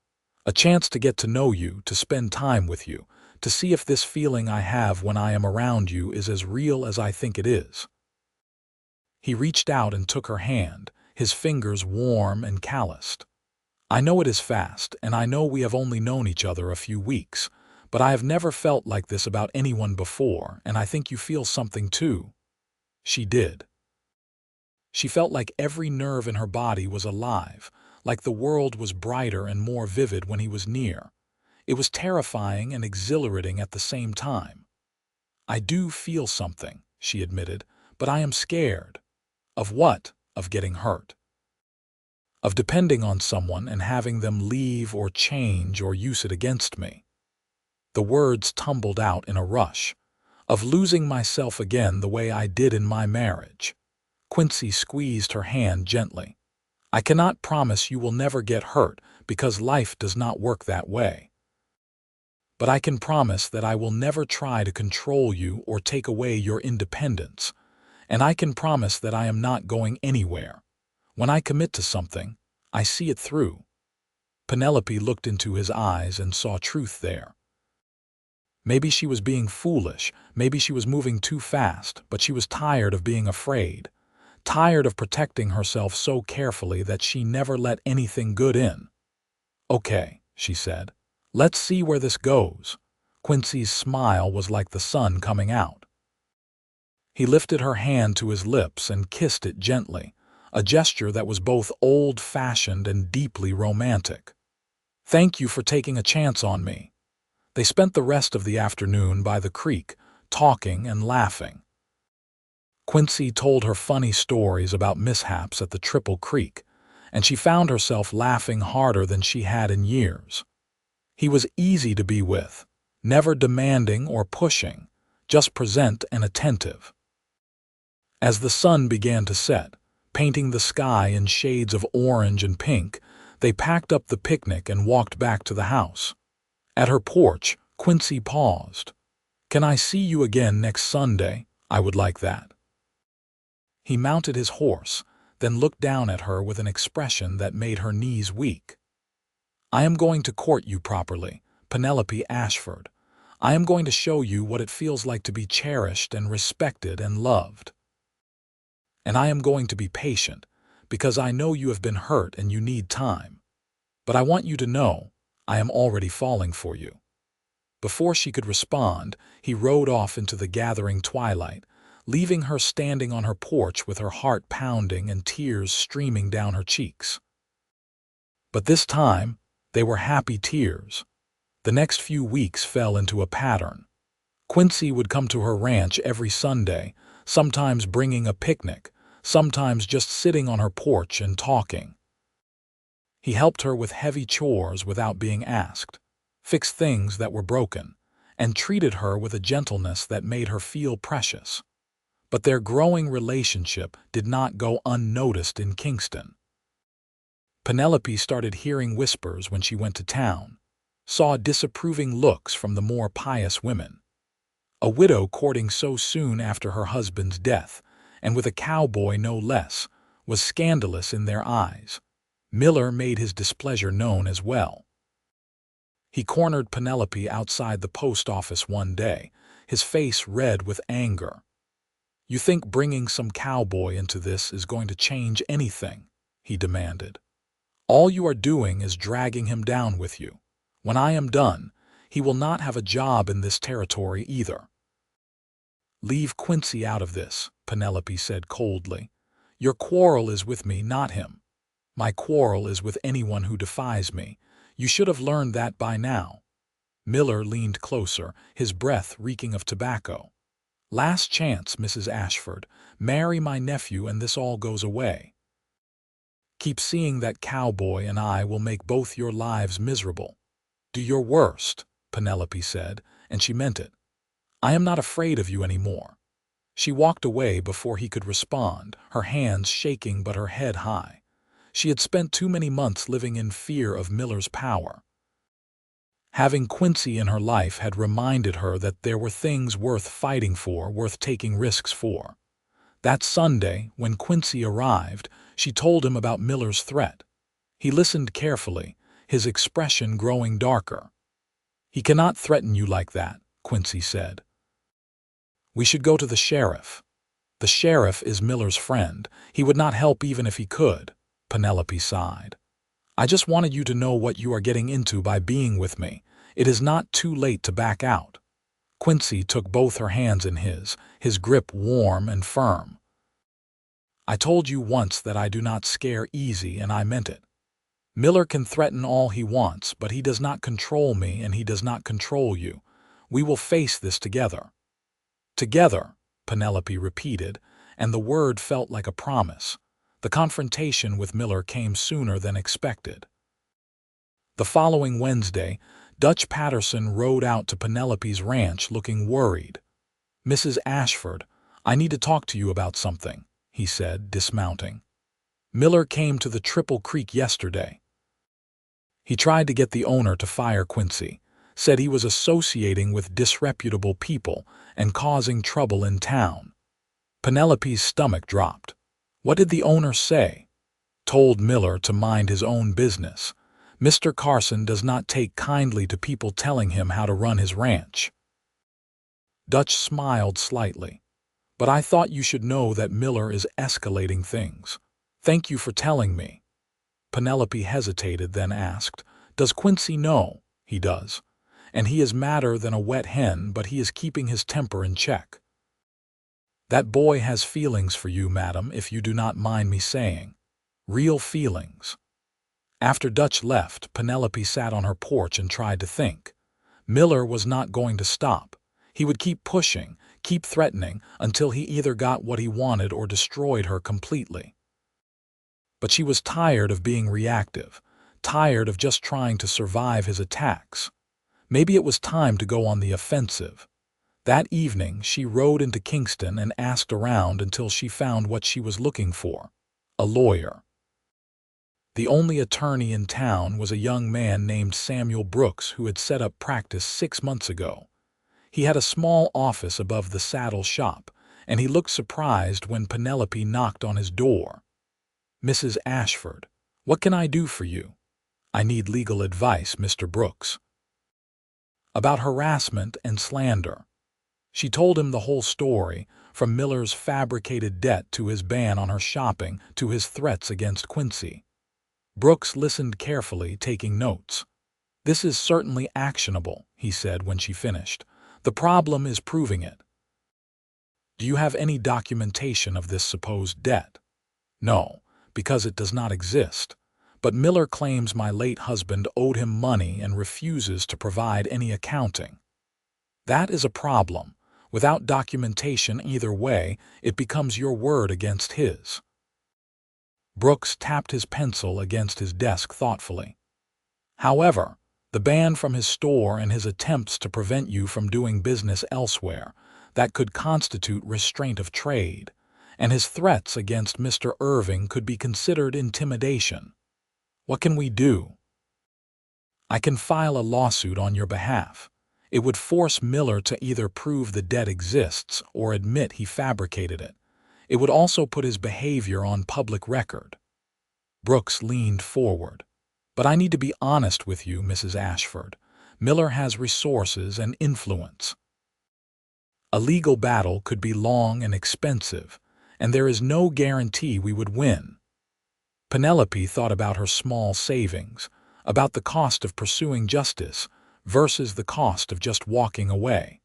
to get to know you, to spend time with you, to see if this feeling I have when I am around you is as real as I think it is." He reached out and took her hand, his fingers warm and calloused. "I know it is fast, and I know we have only known each other a few weeks, but I have never felt like this about anyone before, and I think you feel something too." She did. She felt like every nerve in her body was alive, like the world was brighter and more vivid when he was near. It was terrifying and exhilarating at the same time. "I do feel something," she admitted, "but I am scared." "Of what?" "Of getting hurt. Of depending on someone and having them leave or change or use it against me." The words tumbled out in a rush. "Of losing myself again the way I did in my marriage." Quincy squeezed her hand gently. "I cannot promise you will never get hurt because life does not work that way. But I can promise that I will never try to control you or take away your independence. And I can promise that I am not going anywhere. When I commit to something, I see it through." Penelope looked into his eyes and saw truth there. Maybe she was being foolish, maybe she was moving too fast, but she was tired of being afraid, tired of protecting herself so carefully that she never let anything good in. "Okay," she said. "Let's see where this goes." Quincy's smile was like the sun coming out. He lifted her hand to his lips and kissed it gently, a gesture that was both old-fashioned and deeply romantic. "Thank you for taking a chance on me." They spent the rest of the afternoon by the creek, talking and laughing. Quincy told her funny stories about mishaps at the Triple Creek, and she found herself laughing harder than she had in years. He was easy to be with, never demanding or pushing, just present and attentive. As the sun began to set, painting the sky in shades of orange and pink, they packed up the picnic and walked back to the house. At her porch, Quincy paused. "Can I see you again next Sunday? I would like that." He mounted his horse, then looked down at her with an expression that made her knees weak. "I am going to court you properly, Penelope Ashford. I am going to show you what it feels like to be cherished and respected and loved. And I am going to be patient, because I know you have been hurt and you need time. But I want you to know, I am already falling for you." Before she could respond, he rode off into the gathering twilight, leaving her standing on her porch with her heart pounding and tears streaming down her cheeks. But this time, they were happy tears. The next few weeks fell into a pattern. Quincy would come to her ranch every Sunday, sometimes bringing a picnic, sometimes just sitting on her porch and talking. He helped her with heavy chores without being asked, fixed things that were broken, and treated her with a gentleness that made her feel precious. But their growing relationship did not go unnoticed in Kingston. Penelope started hearing whispers when she went to town, saw disapproving looks from the more pious women. A widow courting so soon after her husband's death, and with a cowboy no less, was scandalous in their eyes. Miller made his displeasure known as well. He cornered Penelope outside the post office one day, his face red with anger. "You think bringing some cowboy into this is going to change anything?" he demanded. "All you are doing is dragging him down with you. When I am done, he will not have a job in this territory either." "Leave Quincy out of this," Penelope said coldly. "Your quarrel is with me, not him. My quarrel is with anyone who defies me. You should have learned that by now." Miller leaned closer, his breath reeking of tobacco. "Last chance, Mrs. Ashford. Marry my nephew and this all goes away. Keep seeing that cowboy and I will make both your lives miserable." "Do your worst," Penelope said, and she meant it. "I am not afraid of you anymore." She walked away before he could respond, her hands shaking but her head high. She had spent too many months living in fear of Miller's power. Having Quincy in her life had reminded her that there were things worth fighting for, worth taking risks for. That Sunday, when Quincy arrived, she told him about Miller's threat. He listened carefully, his expression growing darker. "He cannot threaten you like that," Quincy said. "We should go to the sheriff." "The sheriff is Miller's friend. He would not help even if he could," Penelope sighed. "I just wanted you to know what you are getting into by being with me. It is not too late to back out." Quincy took both her hands in his grip warm and firm. "I told you once that I do not scare easy, and I meant it. Miller can threaten all he wants, but he does not control me and he does not control you. We will face this together." "Together," Penelope repeated, and the word felt like a promise. The confrontation with Miller came sooner than expected. The following Wednesday, Dutch Patterson rode out to Penelope's ranch looking worried. "Mrs. Ashford, I need to talk to you about something," he said, dismounting. "Miller came to the Triple Creek yesterday. He tried to get the owner to fire Quincy, said he was associating with disreputable people and causing trouble in town." Penelope's stomach dropped. "What did the owner say?" "Told Miller to mind his own business. Mr. Carson does not take kindly to people telling him how to run his ranch." Dutch smiled slightly. "But I thought you should know that Miller is escalating things. Thank you for telling me." Penelope hesitated, then asked, "Does Quincy know?" "He does. And he is madder than a wet hen, but he is keeping his temper in check." "That boy has feelings for you, madam, if you do not mind me saying. Real feelings." After Dutch left, Penelope sat on her porch and tried to think. Miller was not going to stop. He would keep pushing, keep threatening, until he either got what he wanted or destroyed her completely. But she was tired of being reactive, tired of just trying to survive his attacks. Maybe it was time to go on the offensive. That evening, she rode into Kingston and asked around until she found what she was looking for: a lawyer. The only attorney in town was a young man named Samuel Brooks who had set up practice 6 months ago. He had a small office above the saddle shop, and he looked surprised when Penelope knocked on his door. "Mrs. Ashford, what can I do for you?" "I need legal advice, Mr. Brooks." "About harassment and slander." She told him the whole story, from Miller's fabricated debt to his ban on her shopping to his threats against Quincy. Brooks listened carefully, taking notes. "This is certainly actionable," he said when she finished. "The problem is proving it." "Do you have any documentation of this supposed debt?" "No, because it does not exist. But Miller claims my late husband owed him money and refuses to provide any accounting." "That is a problem. Without documentation either way, it becomes your word against his." Brooks tapped his pencil against his desk thoughtfully. However, the ban from his store and his attempts to prevent you from doing business elsewhere, that could constitute restraint of trade, and his threats against Mr. Irving could be considered intimidation. What can we do? I can file a lawsuit on your behalf. It would force Miller to either prove the debt exists or admit he fabricated it. It would also put his behavior on public record. Brooks leaned forward. But I need to be honest with you, Mrs. Ashford. Miller has resources and influence. A legal battle could be long and expensive, and there is no guarantee we would win. Penelope thought about her small savings, about the cost of pursuing justice versus the cost of just walking away.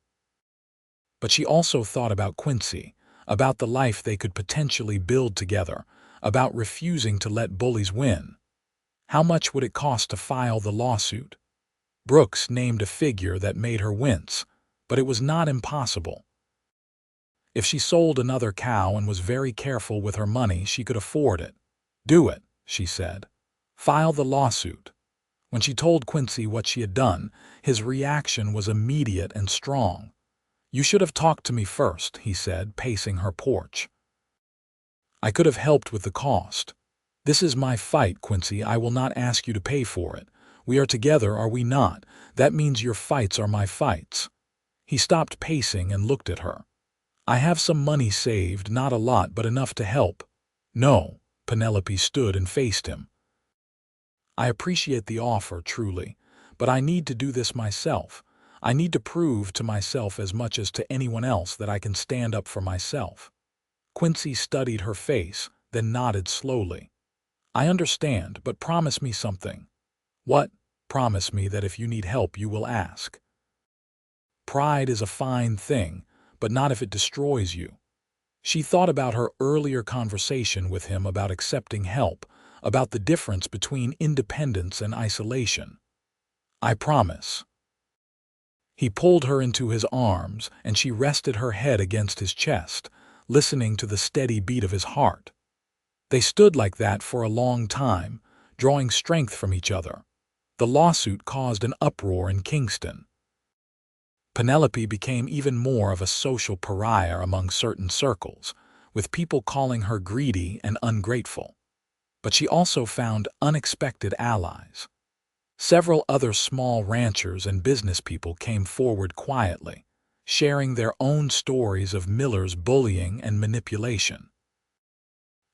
But she also thought about Quincy, about the life they could potentially build together, about refusing to let bullies win. How much would it cost to file the lawsuit? Brooks named a figure that made her wince, but it was not impossible. If she sold another cow and was very careful with her money, she could afford it. Do it, she said. File the lawsuit. When she told Quincy what she had done, his reaction was immediate and strong. You should have talked to me first, he said, pacing her porch. I could have helped with the cost. This is my fight, Quincy. I will not ask you to pay for it. We are together, are we not? That means your fights are my fights. He stopped pacing and looked at her. I have some money saved, not a lot, but enough to help. No, Penelope stood and faced him. I appreciate the offer, truly, but I need to do this myself. I need to prove to myself as much as to anyone else that I can stand up for myself. Quincy studied her face, then nodded slowly. I understand, but promise me something. What? Promise me that if you need help, you will ask. Pride is a fine thing, but not if it destroys you. She thought about her earlier conversation with him about accepting help, about the difference between independence and isolation. I promise. He pulled her into his arms, and she rested her head against his chest, listening to the steady beat of his heart. They stood like that for a long time, drawing strength from each other. The lawsuit caused an uproar in Kingston. Penelope became even more of a social pariah among certain circles, with people calling her greedy and ungrateful. But she also found unexpected allies. Several other small ranchers and business people came forward quietly, sharing their own stories of Miller's bullying and manipulation.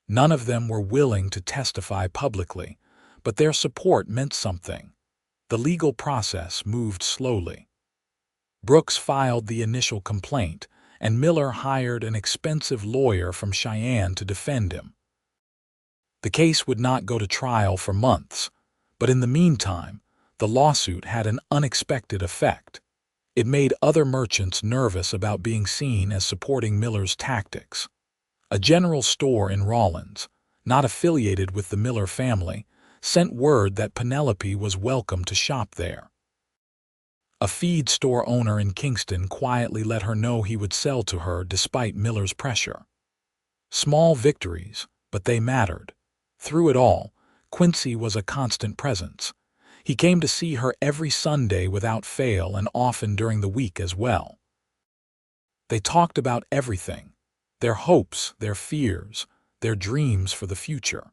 None of them were willing to testify publicly, but their support meant something. The legal process moved slowly. Brooks filed the initial complaint, and Miller hired an expensive lawyer from Cheyenne to defend him. The case would not go to trial for months, but in the meantime, the lawsuit had an unexpected effect. It made other merchants nervous about being seen as supporting Miller's tactics. A general store in Rawlins, not affiliated with the Miller family, sent word that Penelope was welcome to shop there. A feed store owner in Kingston quietly let her know he would sell to her despite Miller's pressure. Small victories, but they mattered. Through it all, Quincy was a constant presence. He came to see her every Sunday without fail and often during the week as well. They talked about everything, their hopes, their fears, their dreams for the future.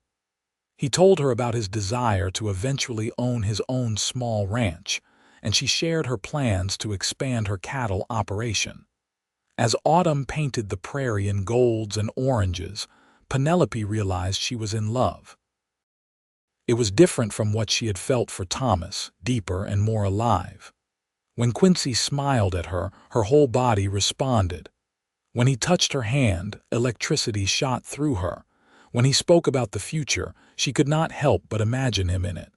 He told her about his desire to eventually own his own small ranch, and she shared her plans to expand her cattle operation. As autumn painted the prairie in golds and oranges, Penelope realized she was in love. It was different from what she had felt for Thomas, deeper and more alive. When Quincy smiled at her, her whole body responded. When he touched her hand, electricity shot through her. When he spoke about the future, she could not help but imagine him in it.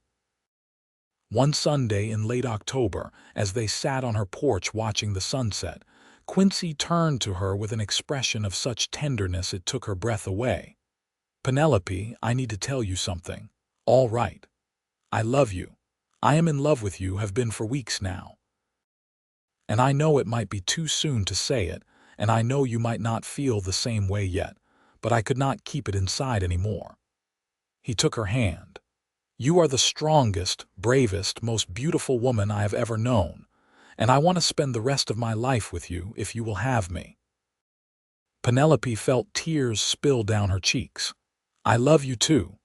One Sunday in late October, as they sat on her porch watching the sunset, Quincy turned to her with an expression of such tenderness it took her breath away. Penelope, I need to tell you something. All right. I love you. I am in love with you, have been for weeks now. And I know it might be too soon to say it, and I know you might not feel the same way yet, but I could not keep it inside anymore. He took her hand. "You are the strongest, bravest, most beautiful woman I have ever known, and I want to spend the rest of my life with you if you will have me." Penelope felt tears spill down her cheeks. "I love you too.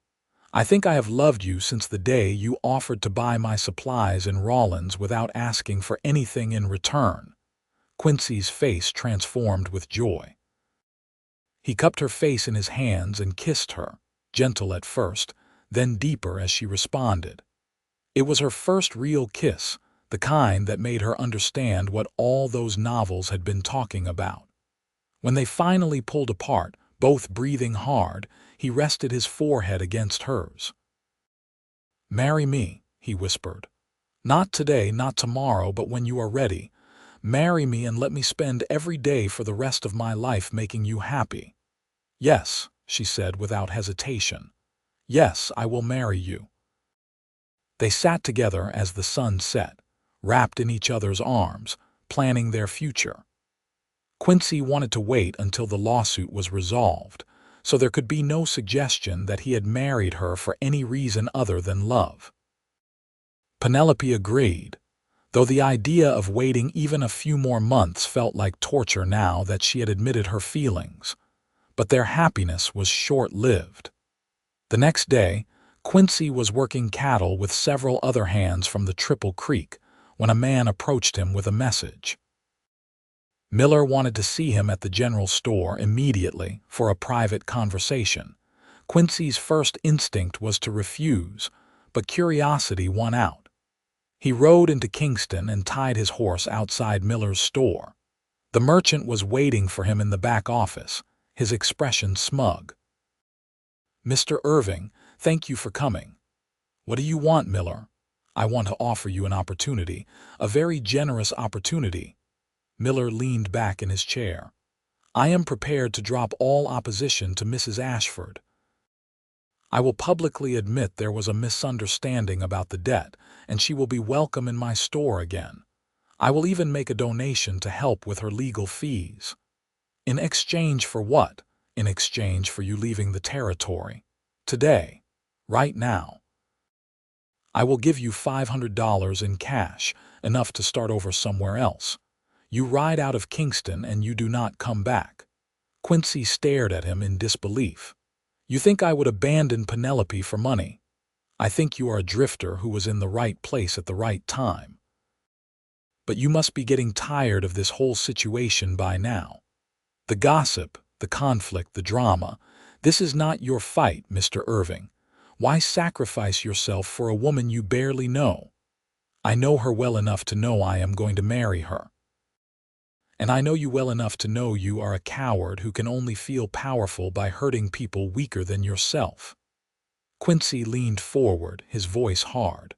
I think I have loved you since the day you offered to buy my supplies in Rawlins without asking for anything in return." Quincy's face transformed with joy. He cupped her face in his hands and kissed her, gentle at first, then deeper as she responded. It was her first real kiss, the kind that made her understand what all those novels had been talking about. When they finally pulled apart, both breathing hard, he rested his forehead against hers. "Marry me," he whispered. "Not today, not tomorrow, but when you are ready. Marry me and let me spend every day for the rest of my life making you happy." "Yes," she said without hesitation. "Yes, I will marry you." They sat together as the sun set, wrapped in each other's arms, planning their future. Quincy wanted to wait until the lawsuit was resolved, so there could be no suggestion that he had married her for any reason other than love. Penelope agreed, though the idea of waiting even a few more months felt like torture now that she had admitted her feelings. But their happiness was short-lived. The next day, Quincy was working cattle with several other hands from the Triple Creek when a man approached him with a message. Miller wanted to see him at the general store immediately for a private conversation. Quincy's first instinct was to refuse, but curiosity won out. He rode into Kingston and tied his horse outside Miller's store. The merchant was waiting for him in the back office, his expression smug. "Mr. Irving, thank you for coming." "What do you want, Miller?" "I want to offer you an opportunity, a very generous opportunity." Miller leaned back in his chair. "I am prepared to drop all opposition to Mrs. Ashford. I will publicly admit there was a misunderstanding about the debt, and she will be welcome in my store again. I will even make a donation to help with her legal fees." "In exchange for what?" "In exchange for you leaving the territory. Today. Right now. I will give you $500 in cash, enough to start over somewhere else. You ride out of Kingston and you do not come back." Quincy stared at him in disbelief. "You think I would abandon Penelope for money? I think you are a drifter who was in the right place at the right time. But you must be getting tired of this whole situation by now. The gossip, the conflict, the drama. This is not your fight, Mr. Irving. Why sacrifice yourself for a woman you barely know? I know her well enough to know I am going to marry her. And I know you well enough to know you are a coward who can only feel powerful by hurting people weaker than yourself." Quincy leaned forward, his voice hard.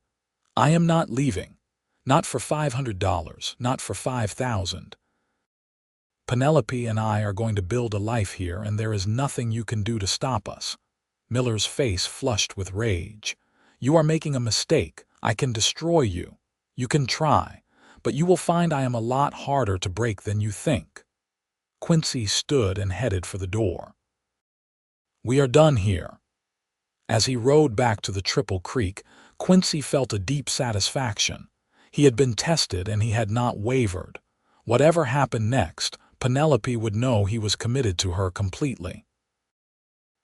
"I am not leaving. Not for $500, not for $5,000. Penelope and I are going to build a life here, and there is nothing you can do to stop us." Miller's face flushed with rage. "You are making a mistake. I can destroy you. You can try, but you will find I am a lot harder to break than you think." Quincy stood and headed for the door. "We are done here." As he rode back to the Triple Creek, Quincy felt a deep satisfaction. He had been tested and he had not wavered. Whatever happened next, Penelope would know he was committed to her completely.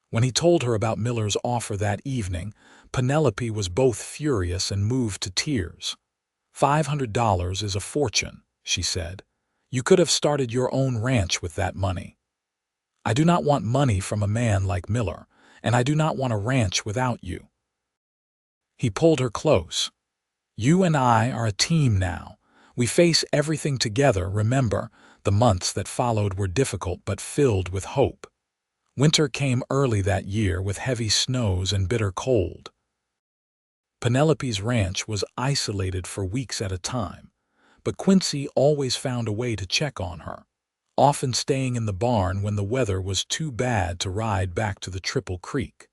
When he told her about Miller's offer that evening, Penelope was both furious and moved to tears. $500 is a fortune," she said. "You could have started your own ranch with that money. I do not want money from a man like Miller, and I do not want a ranch without you." He pulled her close. "You and I are a team now. We face everything together, remember." The months that followed were difficult but filled with hope. Winter came early that year with heavy snows and bitter cold. Penelope's ranch was isolated for weeks at a time, but Quincy always found a way to check on her, often staying in the barn when the weather was too bad to ride back to the Triple Creek.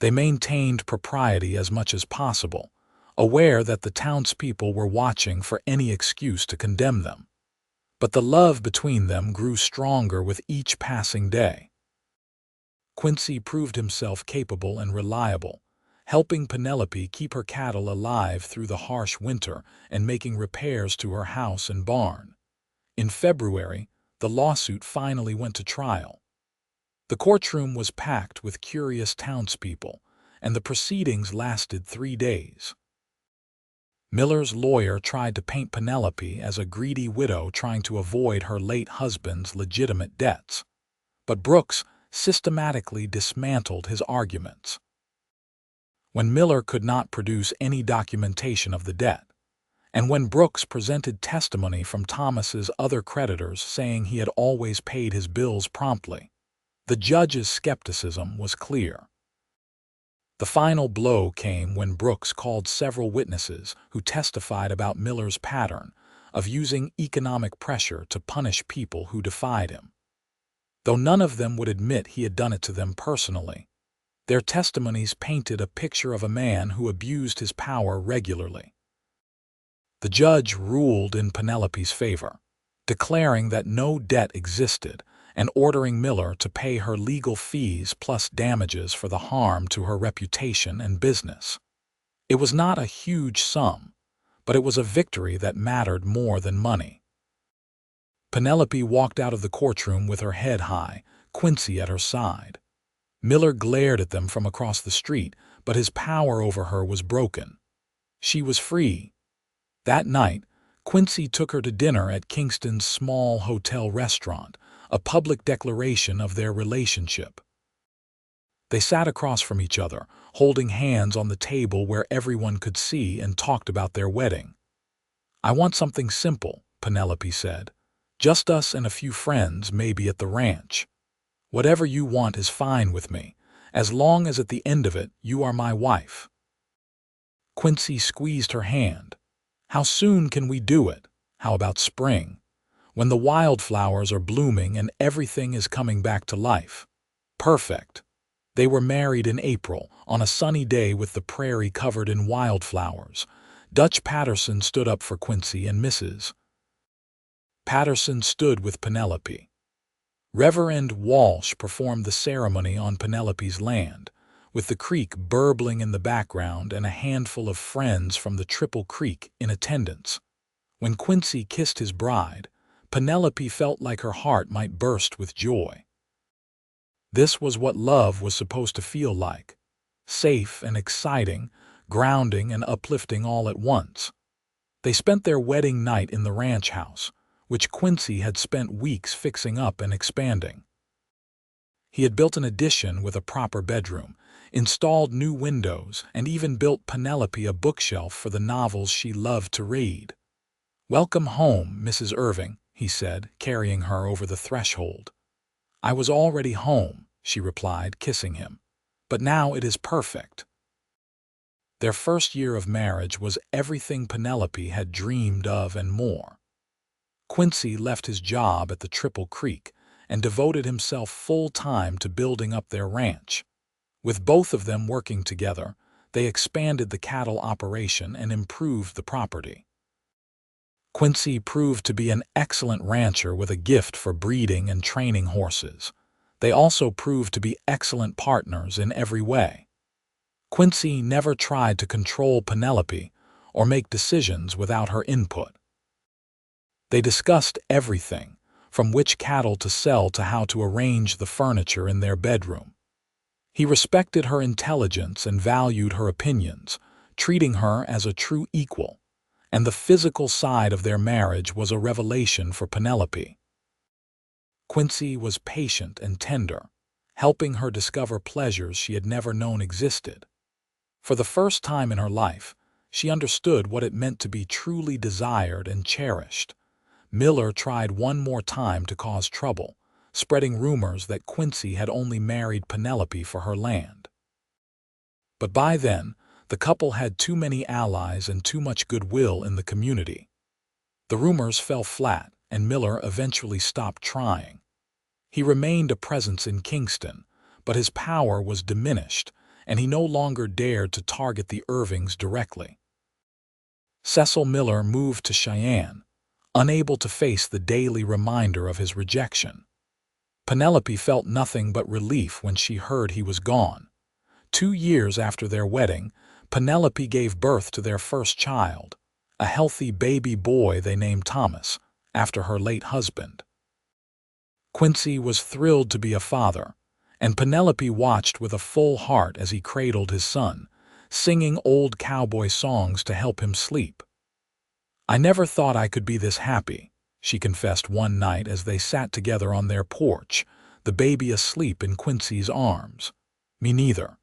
They maintained propriety as much as possible, aware that the townspeople were watching for any excuse to condemn them. But the love between them grew stronger with each passing day. Quincy proved himself capable and reliable, helping Penelope keep her cattle alive through the harsh winter and making repairs to her house and barn. In February, the lawsuit finally went to trial. The courtroom was packed with curious townspeople, and the proceedings lasted 3 days. Miller's lawyer tried to paint Penelope as a greedy widow trying to avoid her late husband's legitimate debts, but Brooks systematically dismantled his arguments. When Miller could not produce any documentation of the debt, and when Brooks presented testimony from Thomas's other creditors saying he had always paid his bills promptly, the judge's skepticism was clear. The final blow came when Brooks called several witnesses who testified about Miller's pattern of using economic pressure to punish people who defied him. Though none of them would admit he had done it to them personally, their testimonies painted a picture of a man who abused his power regularly. The judge ruled in Penelope's favor, declaring that no debt existed and ordering Miller to pay her legal fees plus damages for the harm to her reputation and business. It was not a huge sum, but it was a victory that mattered more than money. Penelope walked out of the courtroom with her head high, Quincy at her side. Miller glared at them from across the street, but his power over her was broken. She was free. That night, Quincy took her to dinner at Kingston's small hotel restaurant, a public declaration of their relationship. They sat across from each other, holding hands on the table where everyone could see, and talked about their wedding. "I want something simple," Penelope said. "Just us and a few friends, maybe at the ranch. Whatever you want is fine with me, as long as at the end of it you are my wife." Quincy squeezed her hand. "How soon can we do it? How about spring? When the wildflowers are blooming and everything is coming back to life." Perfect. They were married in April, on a sunny day with the prairie covered in wildflowers. Dutch Patterson stood up for Quincy, and Mrs. Patterson stood with Penelope. Reverend Walsh performed the ceremony on Penelope's land, with the creek burbling in the background and a handful of friends from the Triple Creek in attendance. When Quincy kissed his bride, Penelope felt like her heart might burst with joy. This was what love was supposed to feel like: safe and exciting, grounding and uplifting all at once. They spent their wedding night in the ranch house, which Quincy had spent weeks fixing up and expanding. He had built an addition with a proper bedroom, installed new windows, and even built Penelope a bookshelf for the novels she loved to read. "Welcome home, Mrs. Irving," he said, carrying her over the threshold. "I was already home," she replied, kissing him. "But now it is perfect." Their first year of marriage was everything Penelope had dreamed of and more. Quincy left his job at the Triple Creek and devoted himself full-time to building up their ranch. With both of them working together, they expanded the cattle operation and improved the property. Quincy proved to be an excellent rancher with a gift for breeding and training horses. They also proved to be excellent partners in every way. Quincy never tried to control Penelope or make decisions without her input. They discussed everything, from which cattle to sell to how to arrange the furniture in their bedroom. He respected her intelligence and valued her opinions, treating her as a true equal, and the physical side of their marriage was a revelation for Penelope. Quincy was patient and tender, helping her discover pleasures she had never known existed. For the first time in her life, she understood what it meant to be truly desired and cherished. Miller tried one more time to cause trouble, spreading rumors that Quincy had only married Penelope for her land. But by then, the couple had too many allies and too much goodwill in the community. The rumors fell flat, and Miller eventually stopped trying. He remained a presence in Kingston, but his power was diminished, and he no longer dared to target the Irvings directly. Cecil Miller moved to Cheyenne, unable to face the daily reminder of his rejection. Penelope felt nothing but relief when she heard he was gone. 2 years after their wedding, Penelope gave birth to their first child, a healthy baby boy they named Thomas, after her late husband. Quincy was thrilled to be a father, and Penelope watched with a full heart as he cradled his son, singing old cowboy songs to help him sleep. "I never thought I could be this happy," she confessed one night as they sat together on their porch, the baby asleep in Quincy's arms. "Me neither.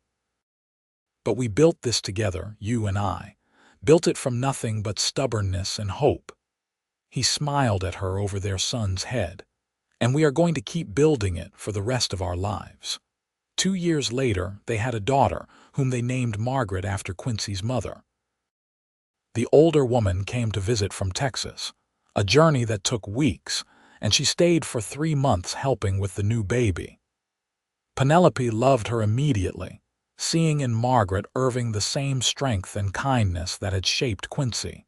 But we built this together, you and I. Built it from nothing but stubbornness and hope." He smiled at her over their son's head. "And we are going to keep building it for the rest of our lives." 2 years later, they had a daughter, whom they named Margaret after Quincy's mother. The older woman came to visit from Texas, a journey that took weeks, and she stayed for 3 months helping with the new baby. Penelope loved her immediately, seeing in Margaret Irving the same strength and kindness that had shaped Quincy.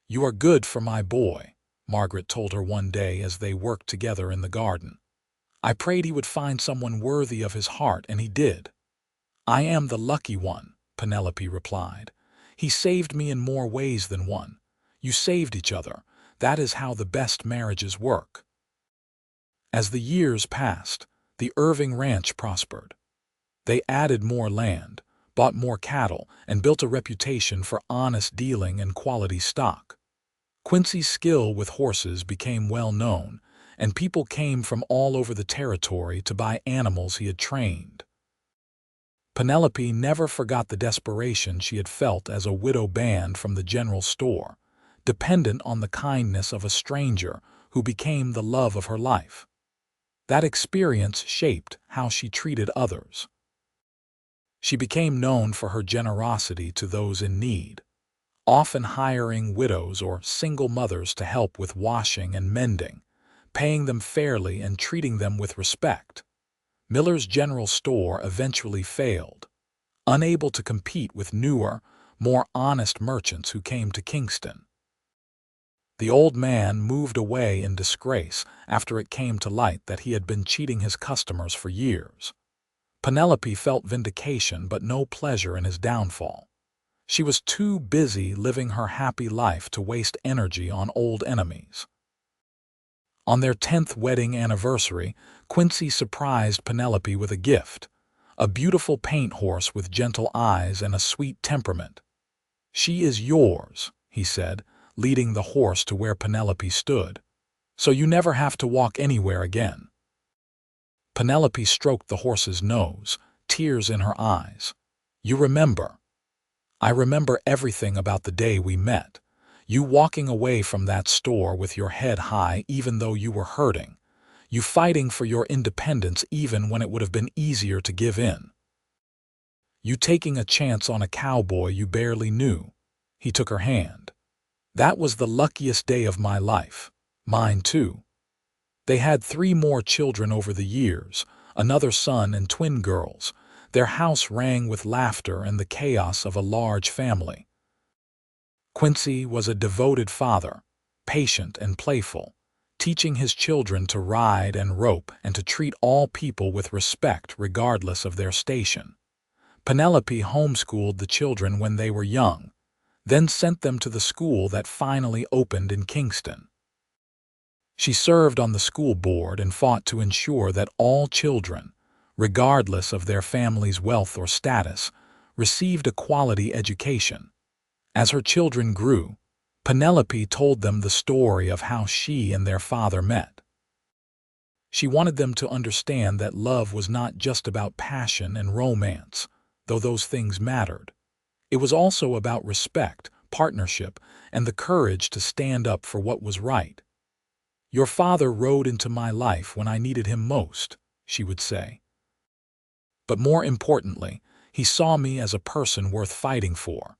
"You are good for my boy," Margaret told her one day as they worked together in the garden. "I prayed he would find someone worthy of his heart, and he did." "I am the lucky one," Penelope replied. "He saved me in more ways than one. You saved each other. That is how the best marriages work." As the years passed, the Irving Ranch prospered. They added more land, bought more cattle, and built a reputation for honest dealing and quality stock. Quincy's skill with horses became well known, and people came from all over the territory to buy animals he had trained. Penelope never forgot the desperation she had felt as a widow band from the general store, dependent on the kindness of a stranger who became the love of her life. That experience shaped how she treated others. She became known for her generosity to those in need, often hiring widows or single mothers to help with washing and mending, paying them fairly and treating them with respect. Miller's General Store eventually failed, unable to compete with newer, more honest merchants who came to Kingston. The old man moved away in disgrace after it came to light that he had been cheating his customers for years. Penelope felt vindication but no pleasure in his downfall. She was too busy living her happy life to waste energy on old enemies. On their 10th wedding anniversary, Quincy surprised Penelope with a gift, a beautiful paint horse with gentle eyes and a sweet temperament. "She is yours," he said, leading the horse to where Penelope stood, "so you never have to walk anywhere again." Penelope stroked the horse's nose, tears in her eyes. "You remember." "I remember everything about the day we met. You walking away from that store with your head high even though you were hurting. You fighting for your independence even when it would have been easier to give in. You taking a chance on a cowboy you barely knew." He took her hand. "That was the luckiest day of my life. Mine too." They had 3 more children over the years, another son and twin girls. Their house rang with laughter and the chaos of a large family. Quincy was a devoted father, patient and playful, teaching his children to ride and rope and to treat all people with respect regardless of their station. Penelope homeschooled the children when they were young, then sent them to the school that finally opened in Kingston. She served on the school board and fought to ensure that all children, regardless of their family's wealth or status, received a quality education. As her children grew, Penelope told them the story of how she and their father met. She wanted them to understand that love was not just about passion and romance, though those things mattered. It was also about respect, partnership, and the courage to stand up for what was right. "Your father rode into my life when I needed him most," she would say. "But more importantly, he saw me as a person worth fighting for.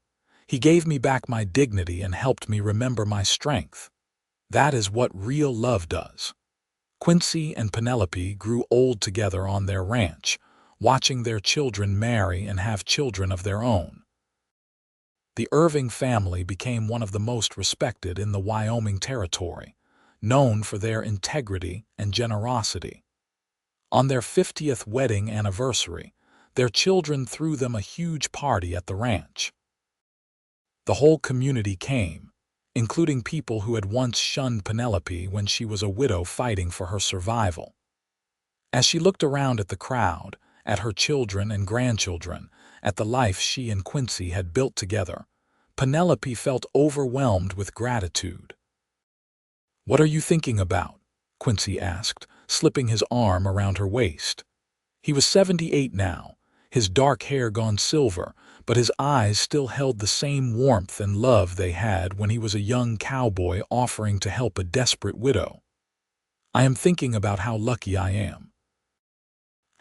He gave me back my dignity and helped me remember my strength. That is what real love does." Quincy and Penelope grew old together on their ranch, watching their children marry and have children of their own. The Irving family became one of the most respected in the Wyoming Territory, known for their integrity and generosity. On their 50th wedding anniversary, their children threw them a huge party at the ranch. The whole community came, including people who had once shunned Penelope when she was a widow fighting for her survival. As she looked around at the crowd, at her children and grandchildren, at the life she and Quincy had built together, Penelope felt overwhelmed with gratitude. "What are you thinking about?" Quincy asked, slipping his arm around her waist. He was 78 now, his dark hair gone silver, but his eyes still held the same warmth and love they had when he was a young cowboy offering to help a desperate widow. "I am thinking about how lucky I am.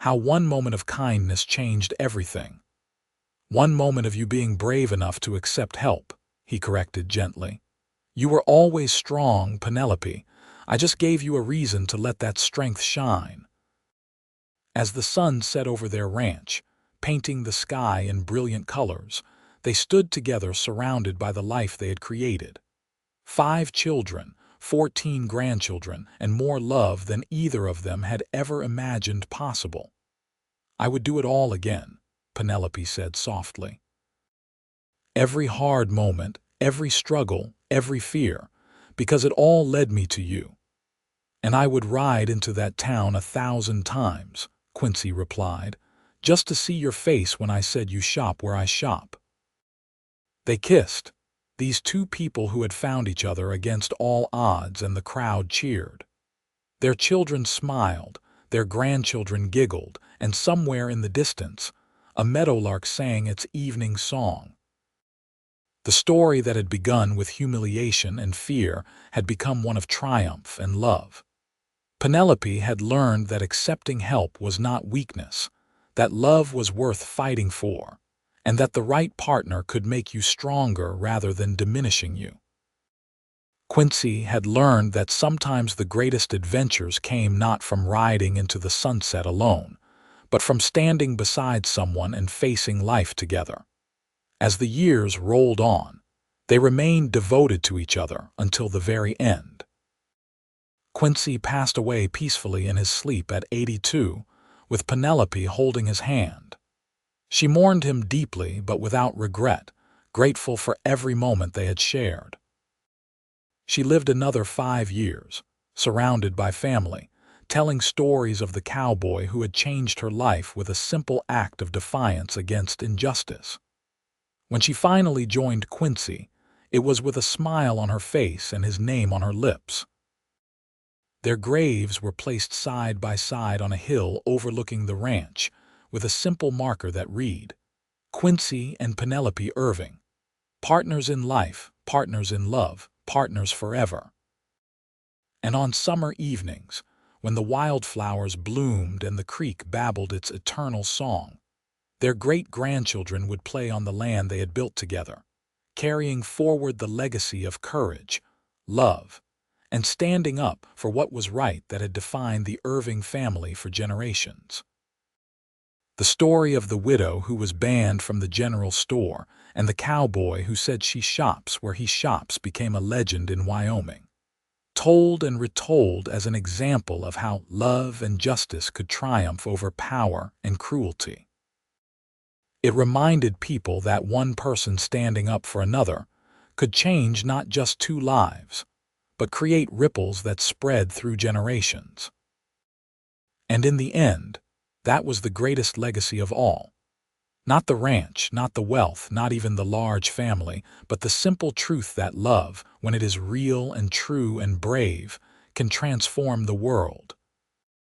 How one moment of kindness changed everything. One moment of you being brave enough to accept help," he corrected gently. "You were always strong, Penelope. I just gave you a reason to let that strength shine." As the sun set over their ranch, painting the sky in brilliant colors, they stood together surrounded by the life they had created. 5 children, 14 grandchildren, and more love than either of them had ever imagined possible. "I would do it all again," Penelope said softly. "Every hard moment, every struggle, every fear, because it all led me to you. And I would ride into that town 1,000 times," Quincy replied, "just to see your face when I said you shop where I shop." They kissed, these two people who had found each other against all odds, and the crowd cheered. Their children smiled, their grandchildren giggled, and somewhere in the distance, a meadowlark sang its evening song. The story that had begun with humiliation and fear had become one of triumph and love. Penelope had learned that accepting help was not weakness, that love was worth fighting for, and that the right partner could make you stronger rather than diminishing you. Quincy had learned that sometimes the greatest adventures came not from riding into the sunset alone, but from standing beside someone and facing life together. As the years rolled on, they remained devoted to each other until the very end. Quincy passed away peacefully in his sleep at 82, with Penelope holding his hand. She mourned him deeply but without regret, grateful for every moment they had shared. She lived another 5 years, surrounded by family, telling stories of the cowboy who had changed her life with a simple act of defiance against injustice. When she finally joined Quincy, it was with a smile on her face and his name on her lips. Their graves were placed side by side on a hill overlooking the ranch, with a simple marker that read, "Quincy and Penelope Irving, partners in life, partners in love, partners forever." And on summer evenings, when the wildflowers bloomed and the creek babbled its eternal song, their great-grandchildren would play on the land they had built together, carrying forward the legacy of courage, love, and standing up for what was right that had defined the Irving family for generations. The story of the widow who was banned from the general store and the cowboy who said she shops where he shops became a legend in Wyoming, told and retold as an example of how love and justice could triumph over power and cruelty. It reminded people that one person standing up for another could change not just 2 lives, but create ripples that spread through generations. And in the end, that was the greatest legacy of all. Not the ranch, not the wealth, not even the large family, but the simple truth that love, when it is real and true and brave, can transform the world.